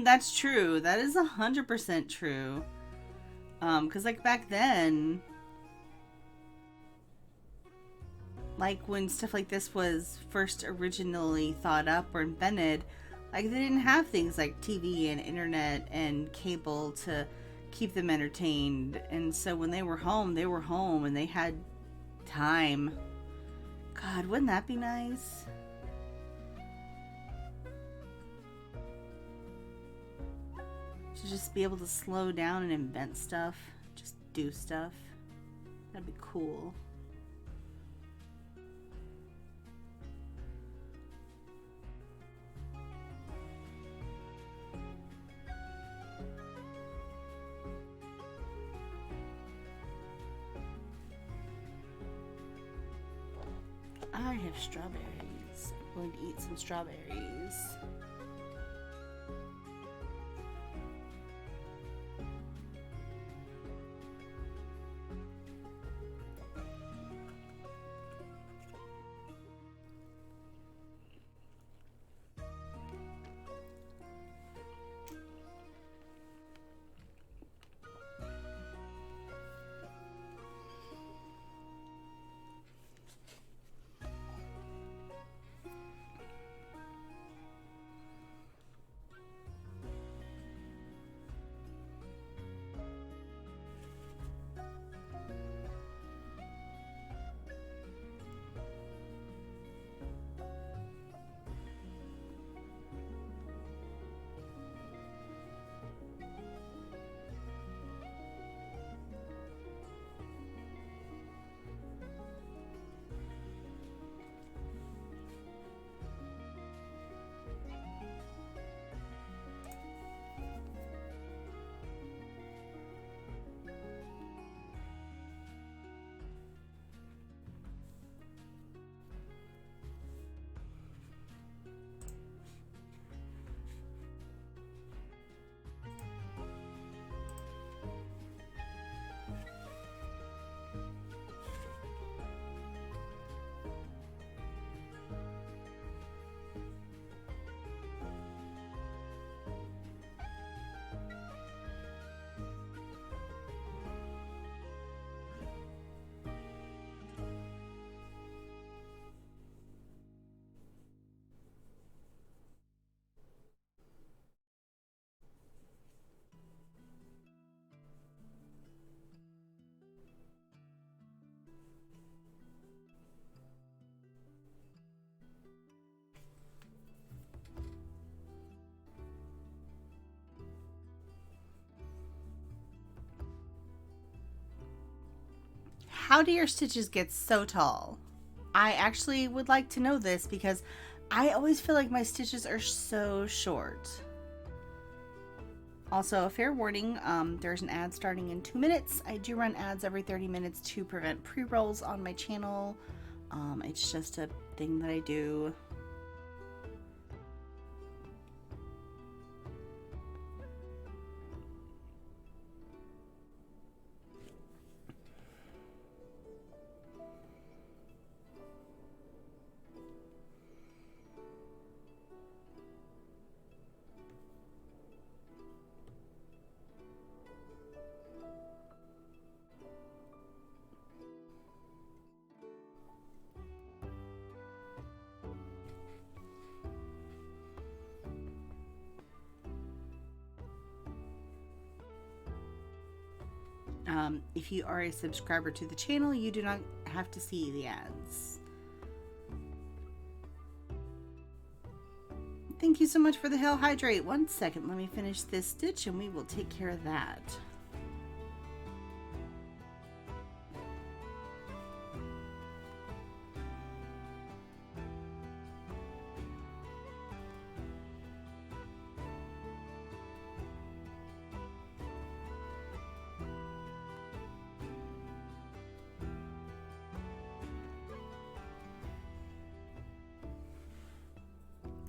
That's true. That is 100% true. Cause like back then, like when stuff like this was first originally thought up or invented, like they didn't have things like TV and internet and cable to keep them entertained. And so when they were home and they had time. God, wouldn't that be nice? To just be able to slow down and invent stuff, just do stuff. That'd be cool. I have strawberries. I'm going to eat some strawberries. How do your stitches get so tall? I actually would like to know this because I always feel like my stitches are so short. Also, a fair warning, there's an ad starting in 2 minutes. I do run ads every 30 minutes to prevent pre-rolls on my channel. It's just a thing that I do. If you are a subscriber to the channel, you do not have to see the ads. Thank you so much for the Hell Hydrate. 1 second, let me finish this stitch and we will take care of that.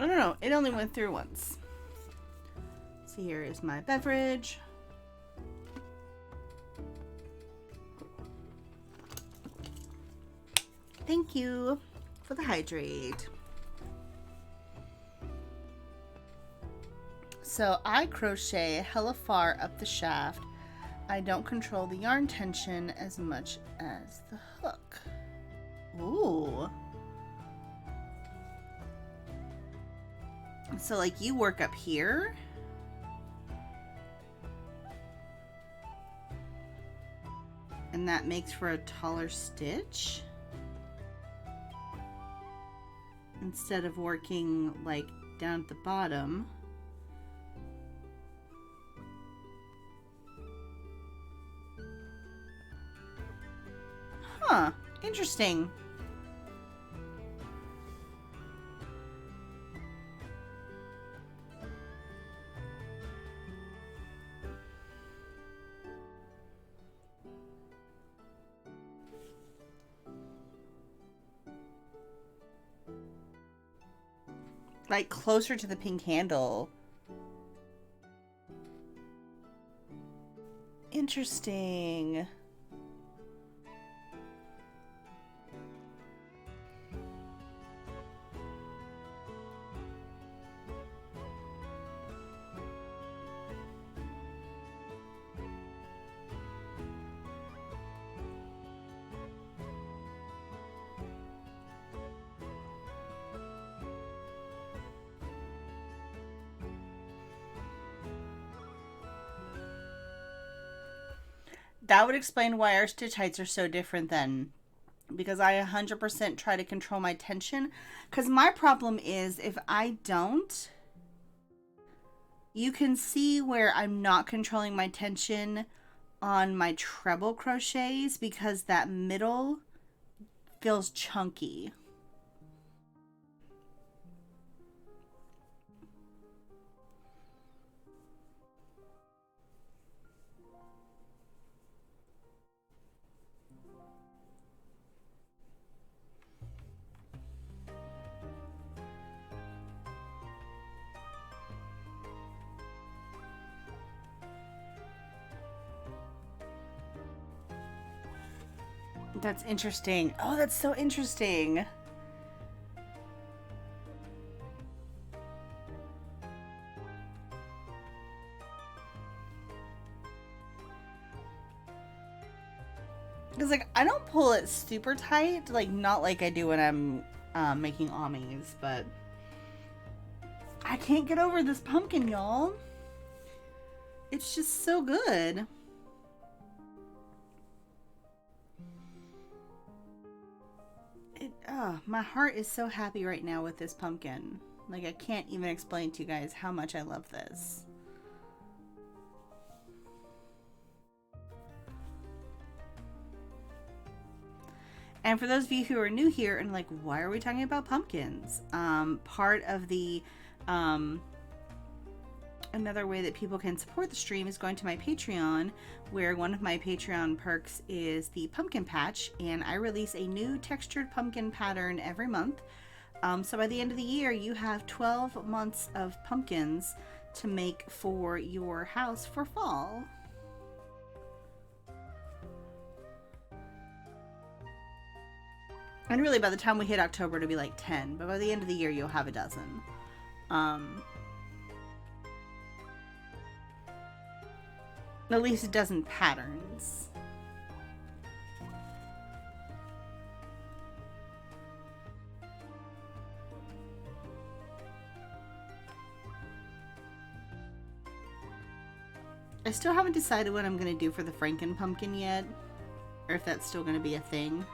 I don't know, it only went through once. So here is my beverage. Thank you for the hydrate. So I crochet hella far up the shaft. I don't control the yarn tension as much as the hook. Ooh. So like you work up here. And that makes for a taller stitch. Instead of working like down at the bottom. Huh, interesting. Like closer to the pink handle. Interesting. That would explain why our stitch heights are so different then. Because I 100% try to control my tension. Because my problem is if I don't, you can see where I'm not controlling my tension on my treble crochets because that middle feels chunky. That's interesting. Oh, that's so interesting. Because, like, I don't pull it super tight. Like, not like I do when I'm making amis, but I can't get over this pumpkin, y'all. It's just so good. My heart is so happy right now with this pumpkin. Like, I can't even explain to you guys how much I love this. And for those of you who are new here and like, why are we talking about pumpkins? Part of the, another way that people can support the stream is going to my Patreon, where one of my Patreon perks is the pumpkin patch, and I release a new textured pumpkin pattern every month. So by the end of the year, you have 12 months of pumpkins to make for your house for fall. And really, by the time we hit October, it'll be like 10. But by the end of the year, you'll have a dozen. At least a dozen patterns. I still haven't decided what I'm going to do for the Franken pumpkin yet, or if that's still going to be a thing.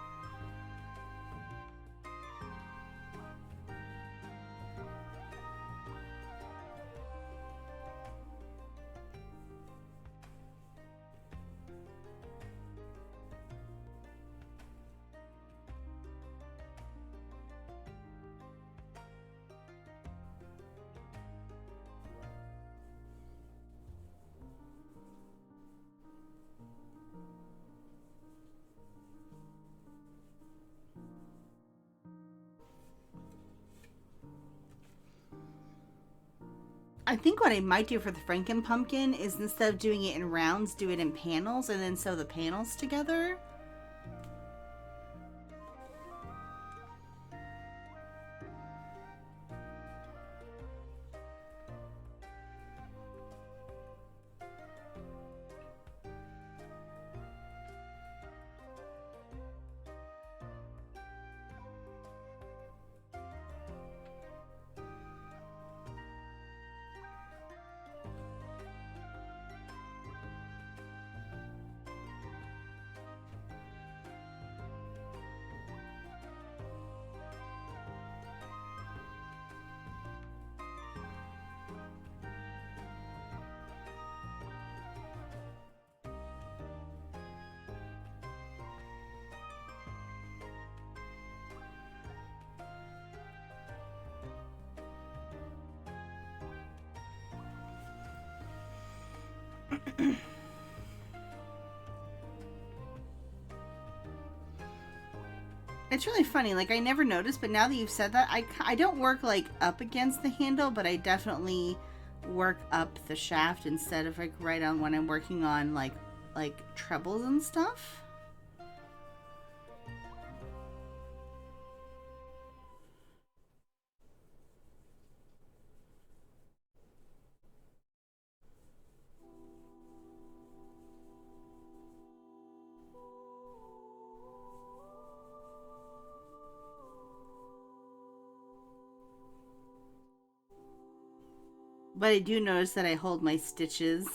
I think what I might do for the Franken pumpkin is instead of doing it in rounds, do it in panels and then sew the panels together. It's really funny, like I never noticed, but now that you've said that, I don't work like up against the handle, but I definitely work up the shaft instead of like right on when I'm working on like trebles and stuff. But I do notice that I hold my stitches.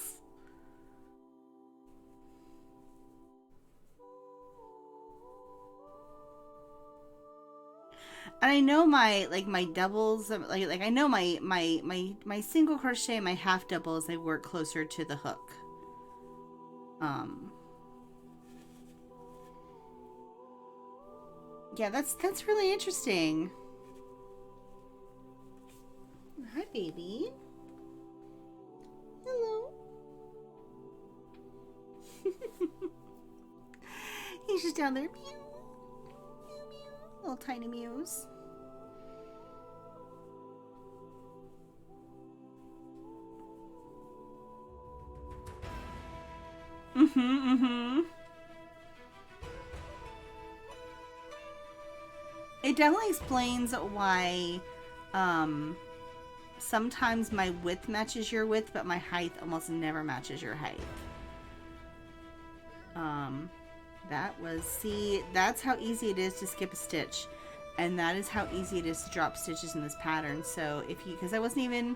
And I know my my doubles, like I know my single crochet, my half doubles, I work closer to the hook. Yeah, that's really interesting. Hi, baby. Hello. He's just down there. Mew. Mew, mew. Little tiny mews. It definitely explains why sometimes my width matches your width, but my height almost never matches your height. That's how easy it is to skip a stitch. And that is how easy it is to drop stitches in this pattern. So because I wasn't even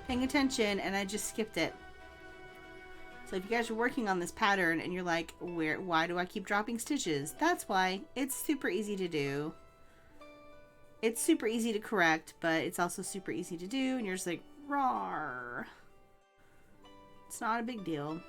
paying attention and I just skipped it. So if you guys are working on this pattern and you're like, why do I keep dropping stitches? That's why. It's super easy to do. It's super easy to correct, but it's also super easy to do. And you're just like, rawr. It's not a big deal.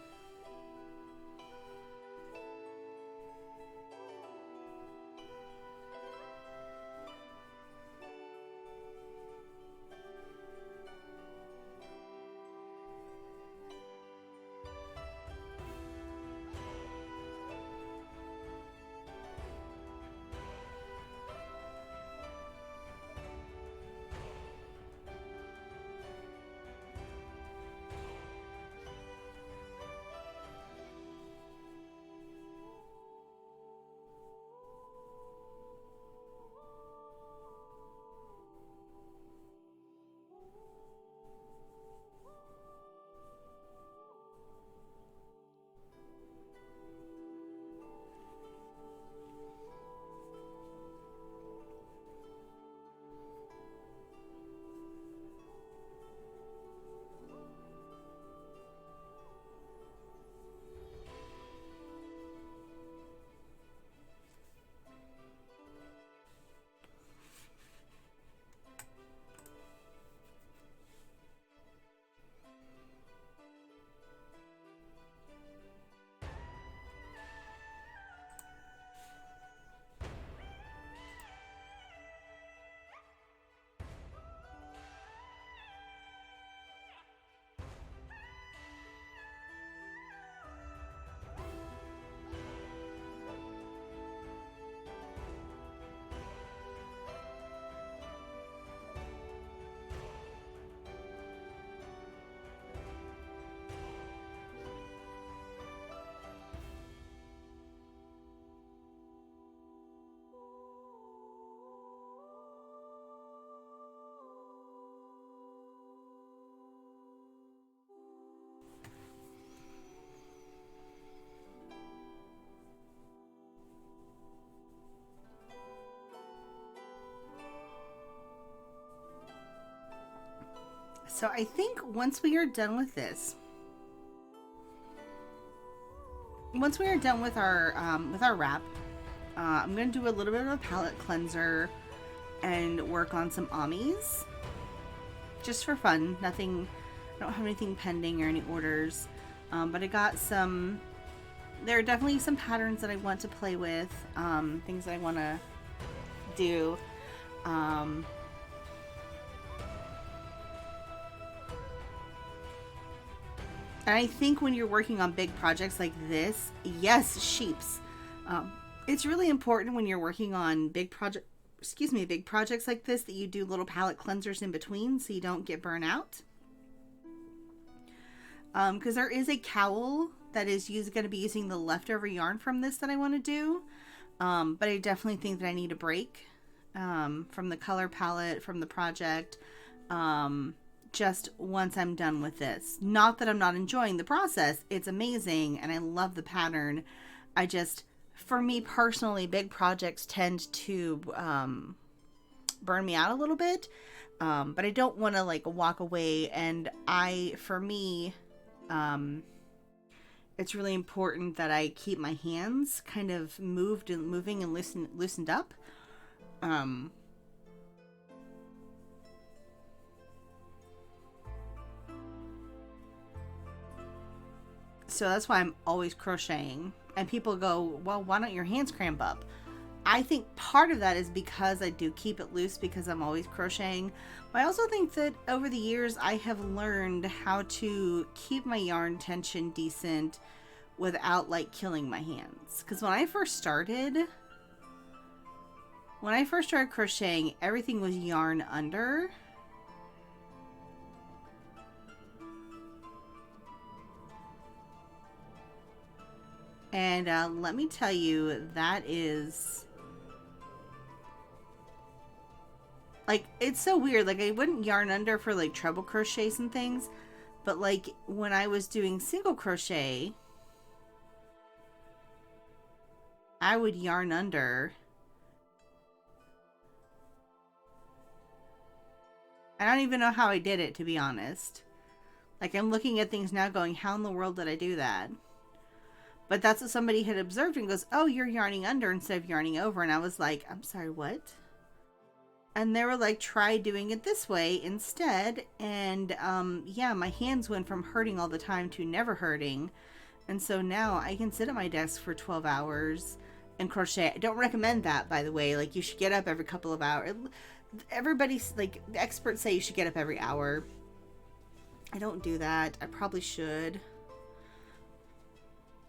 So I think once we are done with this, once we are done with our wrap, I'm gonna do a little bit of a palette cleanser and work on some Amis, just for fun. Nothing. I don't have anything pending or any orders, but I got some. There are definitely some patterns that I want to play with, things that I want to do. And I think when you're working on big projects like this, yes, sheeps. It's really important when you're working on big projects like this that you do little palette cleansers in between so you don't get burnt out. Because there is a cowl that is going to be using the leftover yarn from this that I want to do. But I definitely think that I need a break from the color palette, from the project. Just once I'm done with this. Not that I'm not enjoying the process. It's amazing and I love the pattern. I just, for me personally, big projects tend to burn me out a little bit. But I don't want to like walk away. And for me, it's really important that I keep my hands kind of moving and loosened up. So that's why I'm always crocheting. And people go, well, why don't your hands cramp up? I think part of that is because I do keep it loose because I'm always crocheting. But I also think that over the years I have learned how to keep my yarn tension decent without like killing my hands. Because when I first started crocheting, everything was yarn under. And let me tell you, that is like, it's so weird. Like, I wouldn't yarn under for like treble crochets and things, but like when I was doing single crochet, I would yarn under. I don't even know how I did it, to be honest. Like, I'm looking at things now going, how in the world did I do that? But that's what somebody had observed and goes, oh, you're yarning under instead of yarning over. And I was like, I'm sorry, what? And they were like, try doing it this way instead. And yeah, my hands went from hurting all the time to never hurting. And so now I can sit at my desk for 12 hours and crochet. I don't recommend that, by the way. Like, you should get up every couple of hours. Everybody's like, the experts say you should get up every hour. I don't do that. I probably should.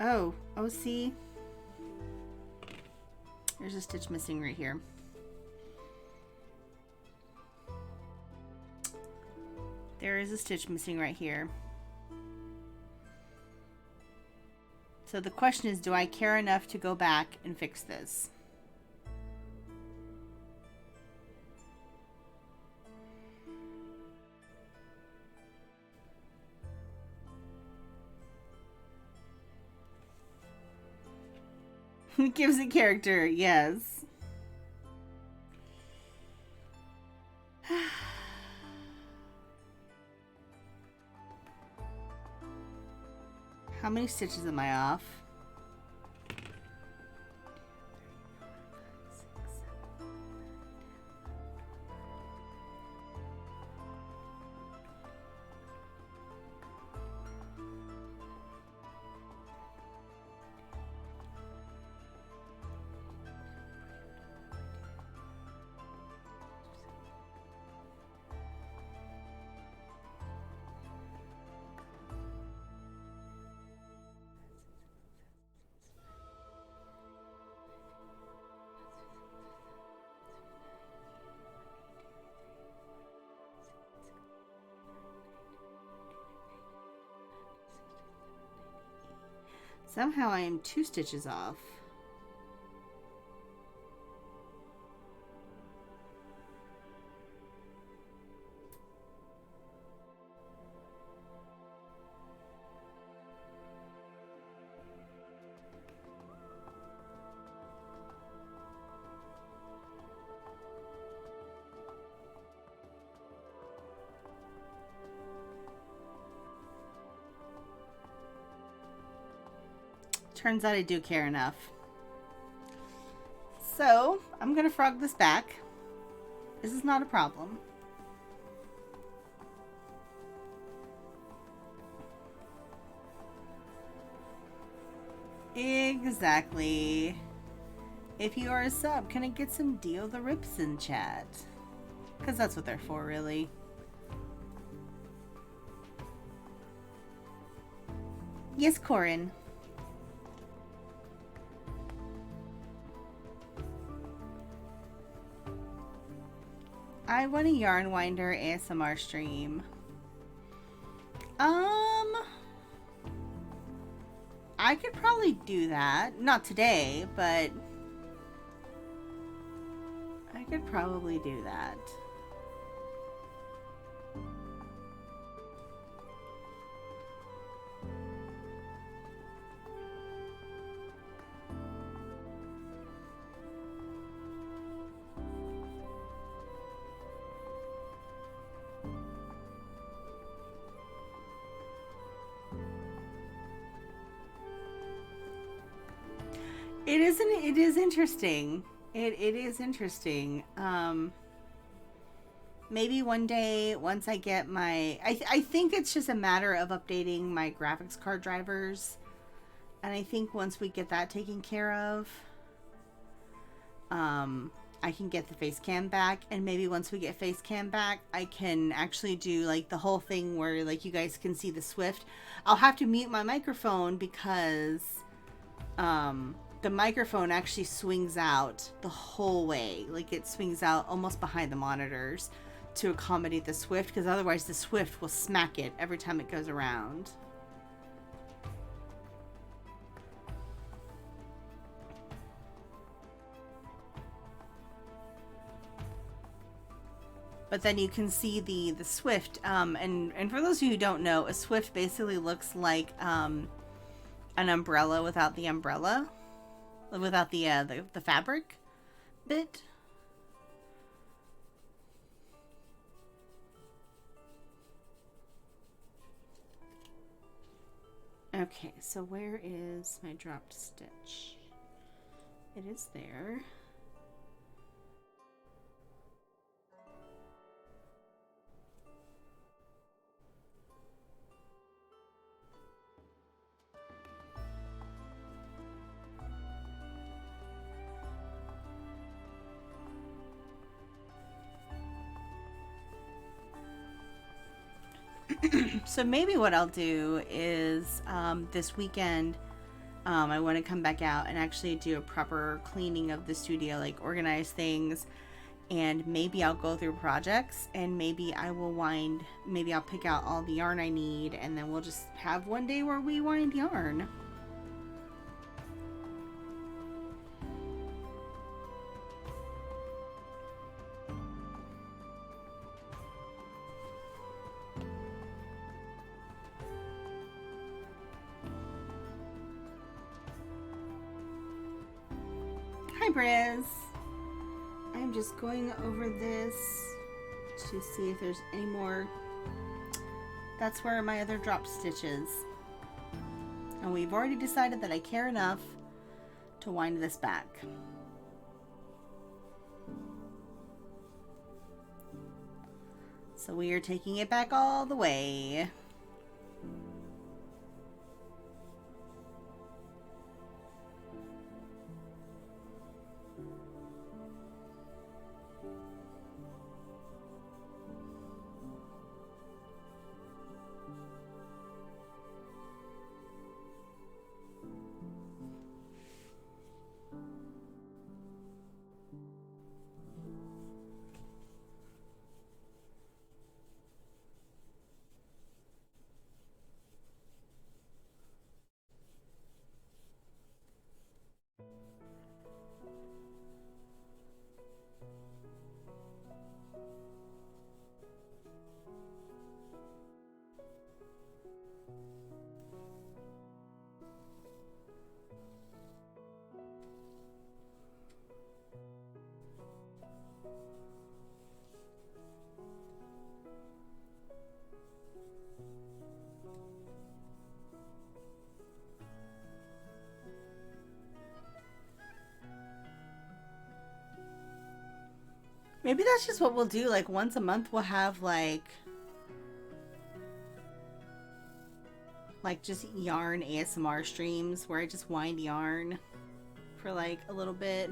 Oh, see? There's a stitch missing right here. There is a stitch missing right here. So the question is, do I care enough to go back and fix this? It gives it character, yes. How many stitches am I off? Somehow I am 2 stitches off. Turns out I do care enough. So, I'm gonna frog this back. This is not a problem. Exactly. If you are a sub, can I get some Dio the Rips in chat? Because that's what they're for, really. Yes, Corin. I want a Yarn Winder ASMR stream. I could probably do that. Not today, but I could probably do that. It is interesting. It is interesting. Maybe one day, once I get my... I think it's just a matter of updating my graphics card drivers. And I think once we get that taken care of, I can get the face cam back. And maybe once we get face cam back, I can actually do like the whole thing where like you guys can see the Swift. I'll have to mute my microphone because the microphone actually swings out the whole way. Like it swings out almost behind the monitors to accommodate the Swift, because otherwise the Swift will smack it every time it goes around. But then you can see the Swift, and for those of you who don't know, a Swift basically looks like an umbrella without the umbrella, without the fabric bit. Okay, so where is my dropped stitch? It is there. So maybe what I'll do is this weekend I want to come back out and actually do a proper cleaning of the studio, like organize things, and maybe I'll go through projects, and maybe I will wind, maybe I'll pick out all the yarn I need, and then we'll just have one day where we wind yarn. Hi, Briz. I'm just going over this to see if there's any more. That's where my other drop stitch is. And we've already decided that I care enough to wind this back. So we are taking it back all the way. Maybe that's just what we'll do. Like once a month we'll have like just yarn ASMR streams where I just wind yarn for like a little bit.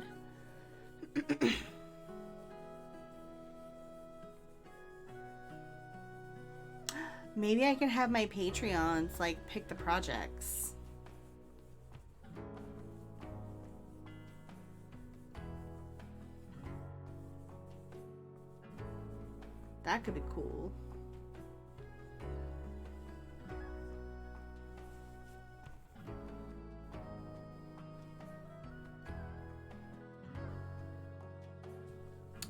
Maybe I can have my Patreons like pick the projects. That could be cool.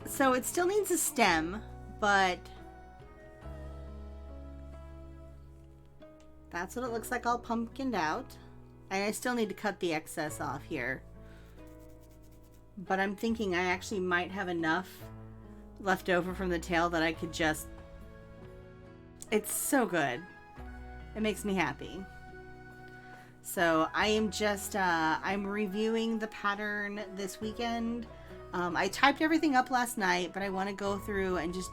So it still needs a stem, but that's what it looks like all pumpkined out. And I still need to cut the excess off here. But I'm thinking I actually might have enough left over from the tail that I could just... It's so good. It makes me happy. So I am just, I'm reviewing the pattern this weekend. I typed everything up last night, but I want to go through and just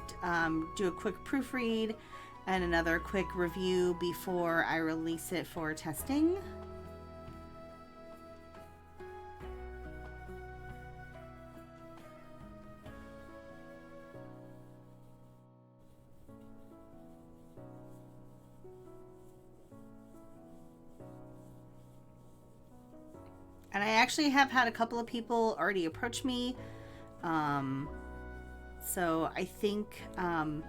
do a quick proofread and another quick review before I release it for testing. And I actually have had a couple of people already approach me. So I think I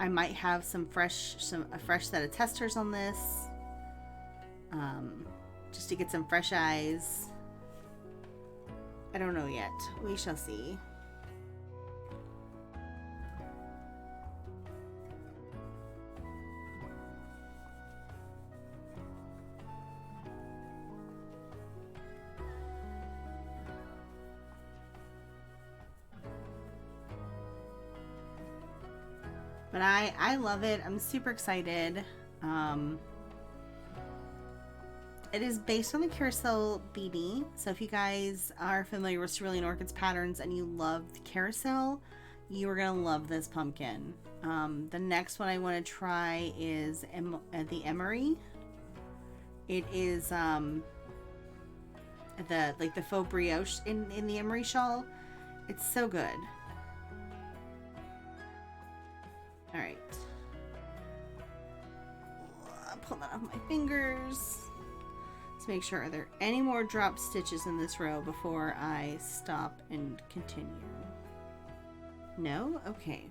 might have a fresh set of testers on this. Just to get some fresh eyes. I don't know yet. We shall see. But I love it. I'm super excited. It is based on the Carousel beanie. So if you guys are familiar with Cerulean Orchids patterns and you love the Carousel, you are going to love this pumpkin. The next one I want to try is the Emery. It is the faux brioche in the Emery shawl. It's so good. All right. I'll pull that off my fingers. Let's make sure, are there any more drop stitches in this row before I stop and continue? No? Okay.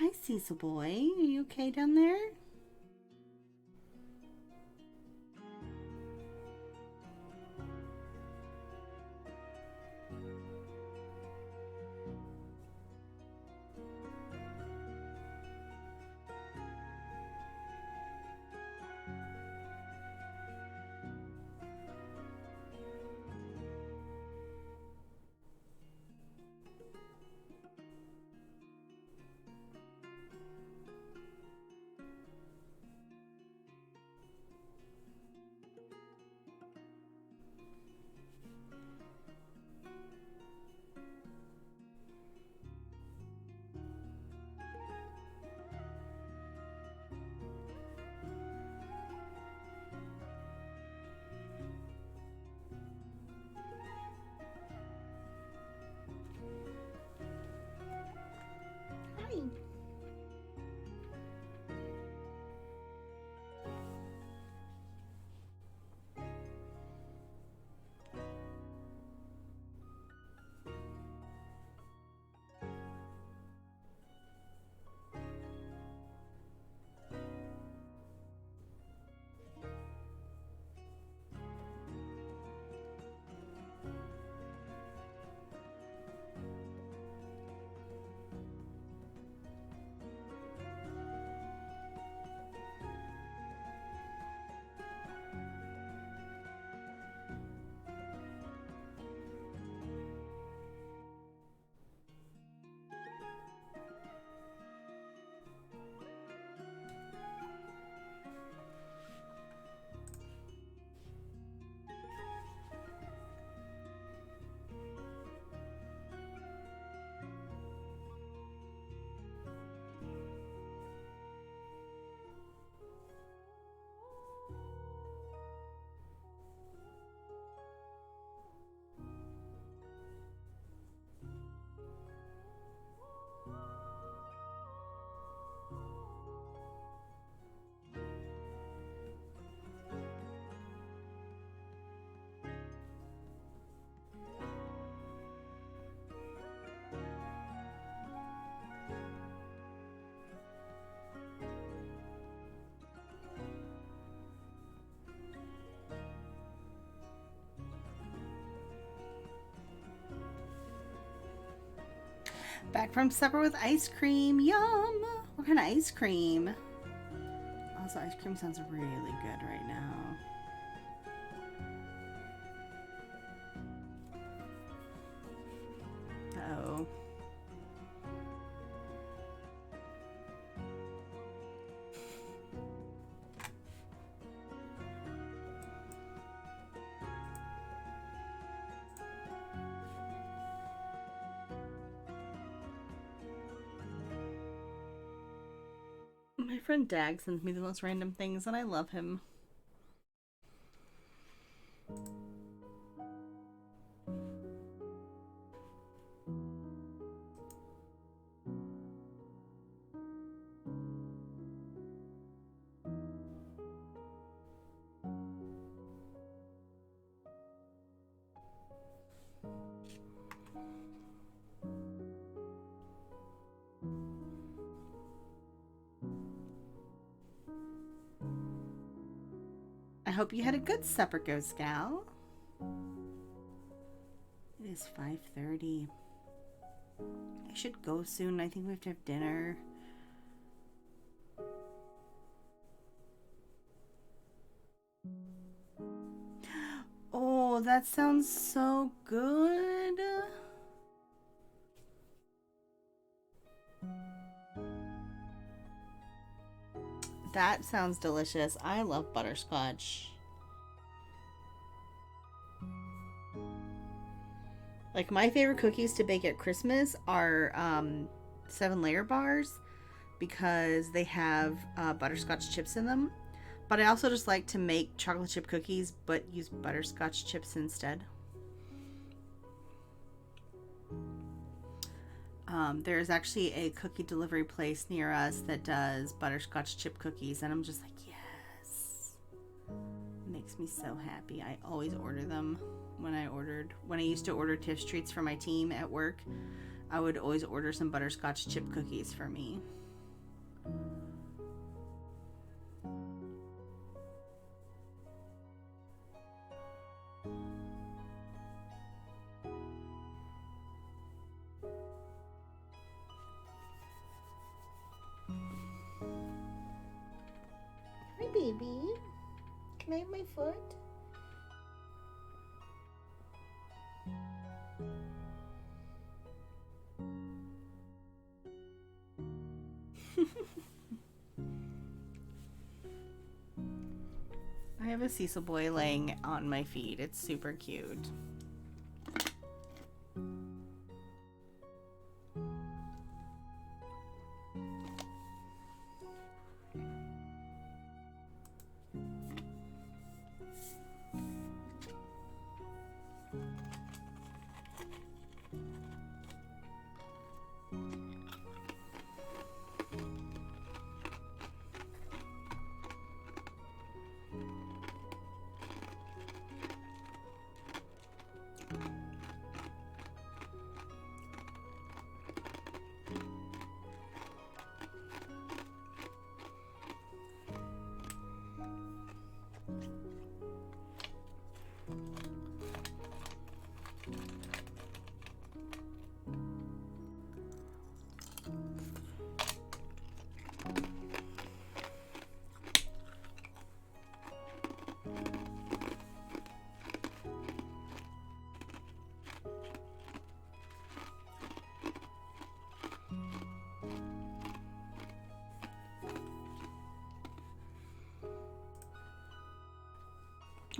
Hi, Cecil boy. Are you okay down there? Back from supper with ice cream. Yum! What kind of ice cream? Also, ice cream sounds really good right now. Uh-oh. My friend Dag sends me the most random things, and I love him. I hope you had a good supper, Ghost Gal. It is 5:30. I should go soon. I think we have to have dinner. Oh, that sounds so good. That sounds delicious. I love butterscotch. Like, my favorite cookies to bake at Christmas are 7-layer bars because they have butterscotch chips in them. But I also just like to make chocolate chip cookies but use butterscotch chips instead. There's actually a cookie delivery place near us that does butterscotch chip cookies, and I'm just like, yes. It makes me so happy. I always order them. When I used to order Tiff's treats for my team at work, I would always order some butterscotch chip cookies for me. Hi, baby. Can I have my foot? I have a Cecil boy laying on my feet. It's super cute.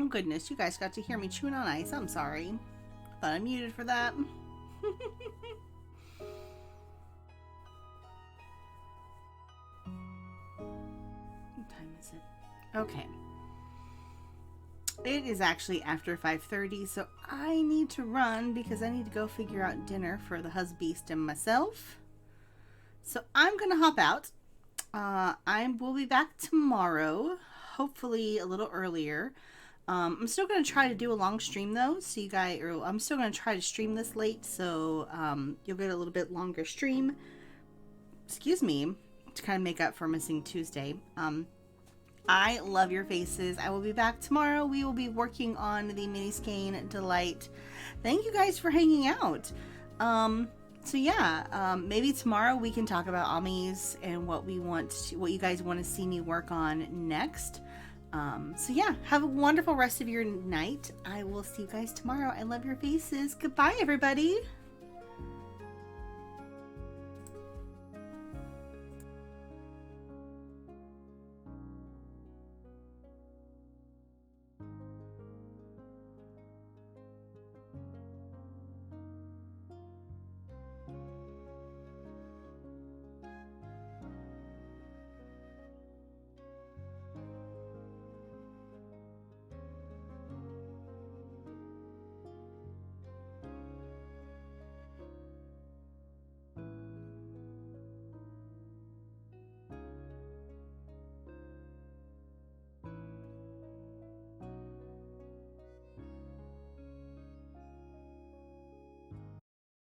Oh goodness, you guys got to hear me chewing on ice. I'm sorry. Thought I muted for that. What time is it? Okay. It is actually after 5:30, so I need to run because I need to go figure out dinner for the husbeast and myself. So I'm gonna hop out. I will be back tomorrow, hopefully a little earlier. I'm still going to try to do a long stream though, so you guys, or I'm still going to try to stream this late, so you'll get a little bit longer stream. Excuse me, to kind of make up for missing Tuesday. I love your faces. I will be back tomorrow. We will be working on the mini skein delight. Thank you guys for hanging out. So yeah, maybe tomorrow we can talk about Amis and what you guys want to see me work on next. So yeah, have a wonderful rest of your night. I will see you guys tomorrow. I love your faces. Goodbye, everybody.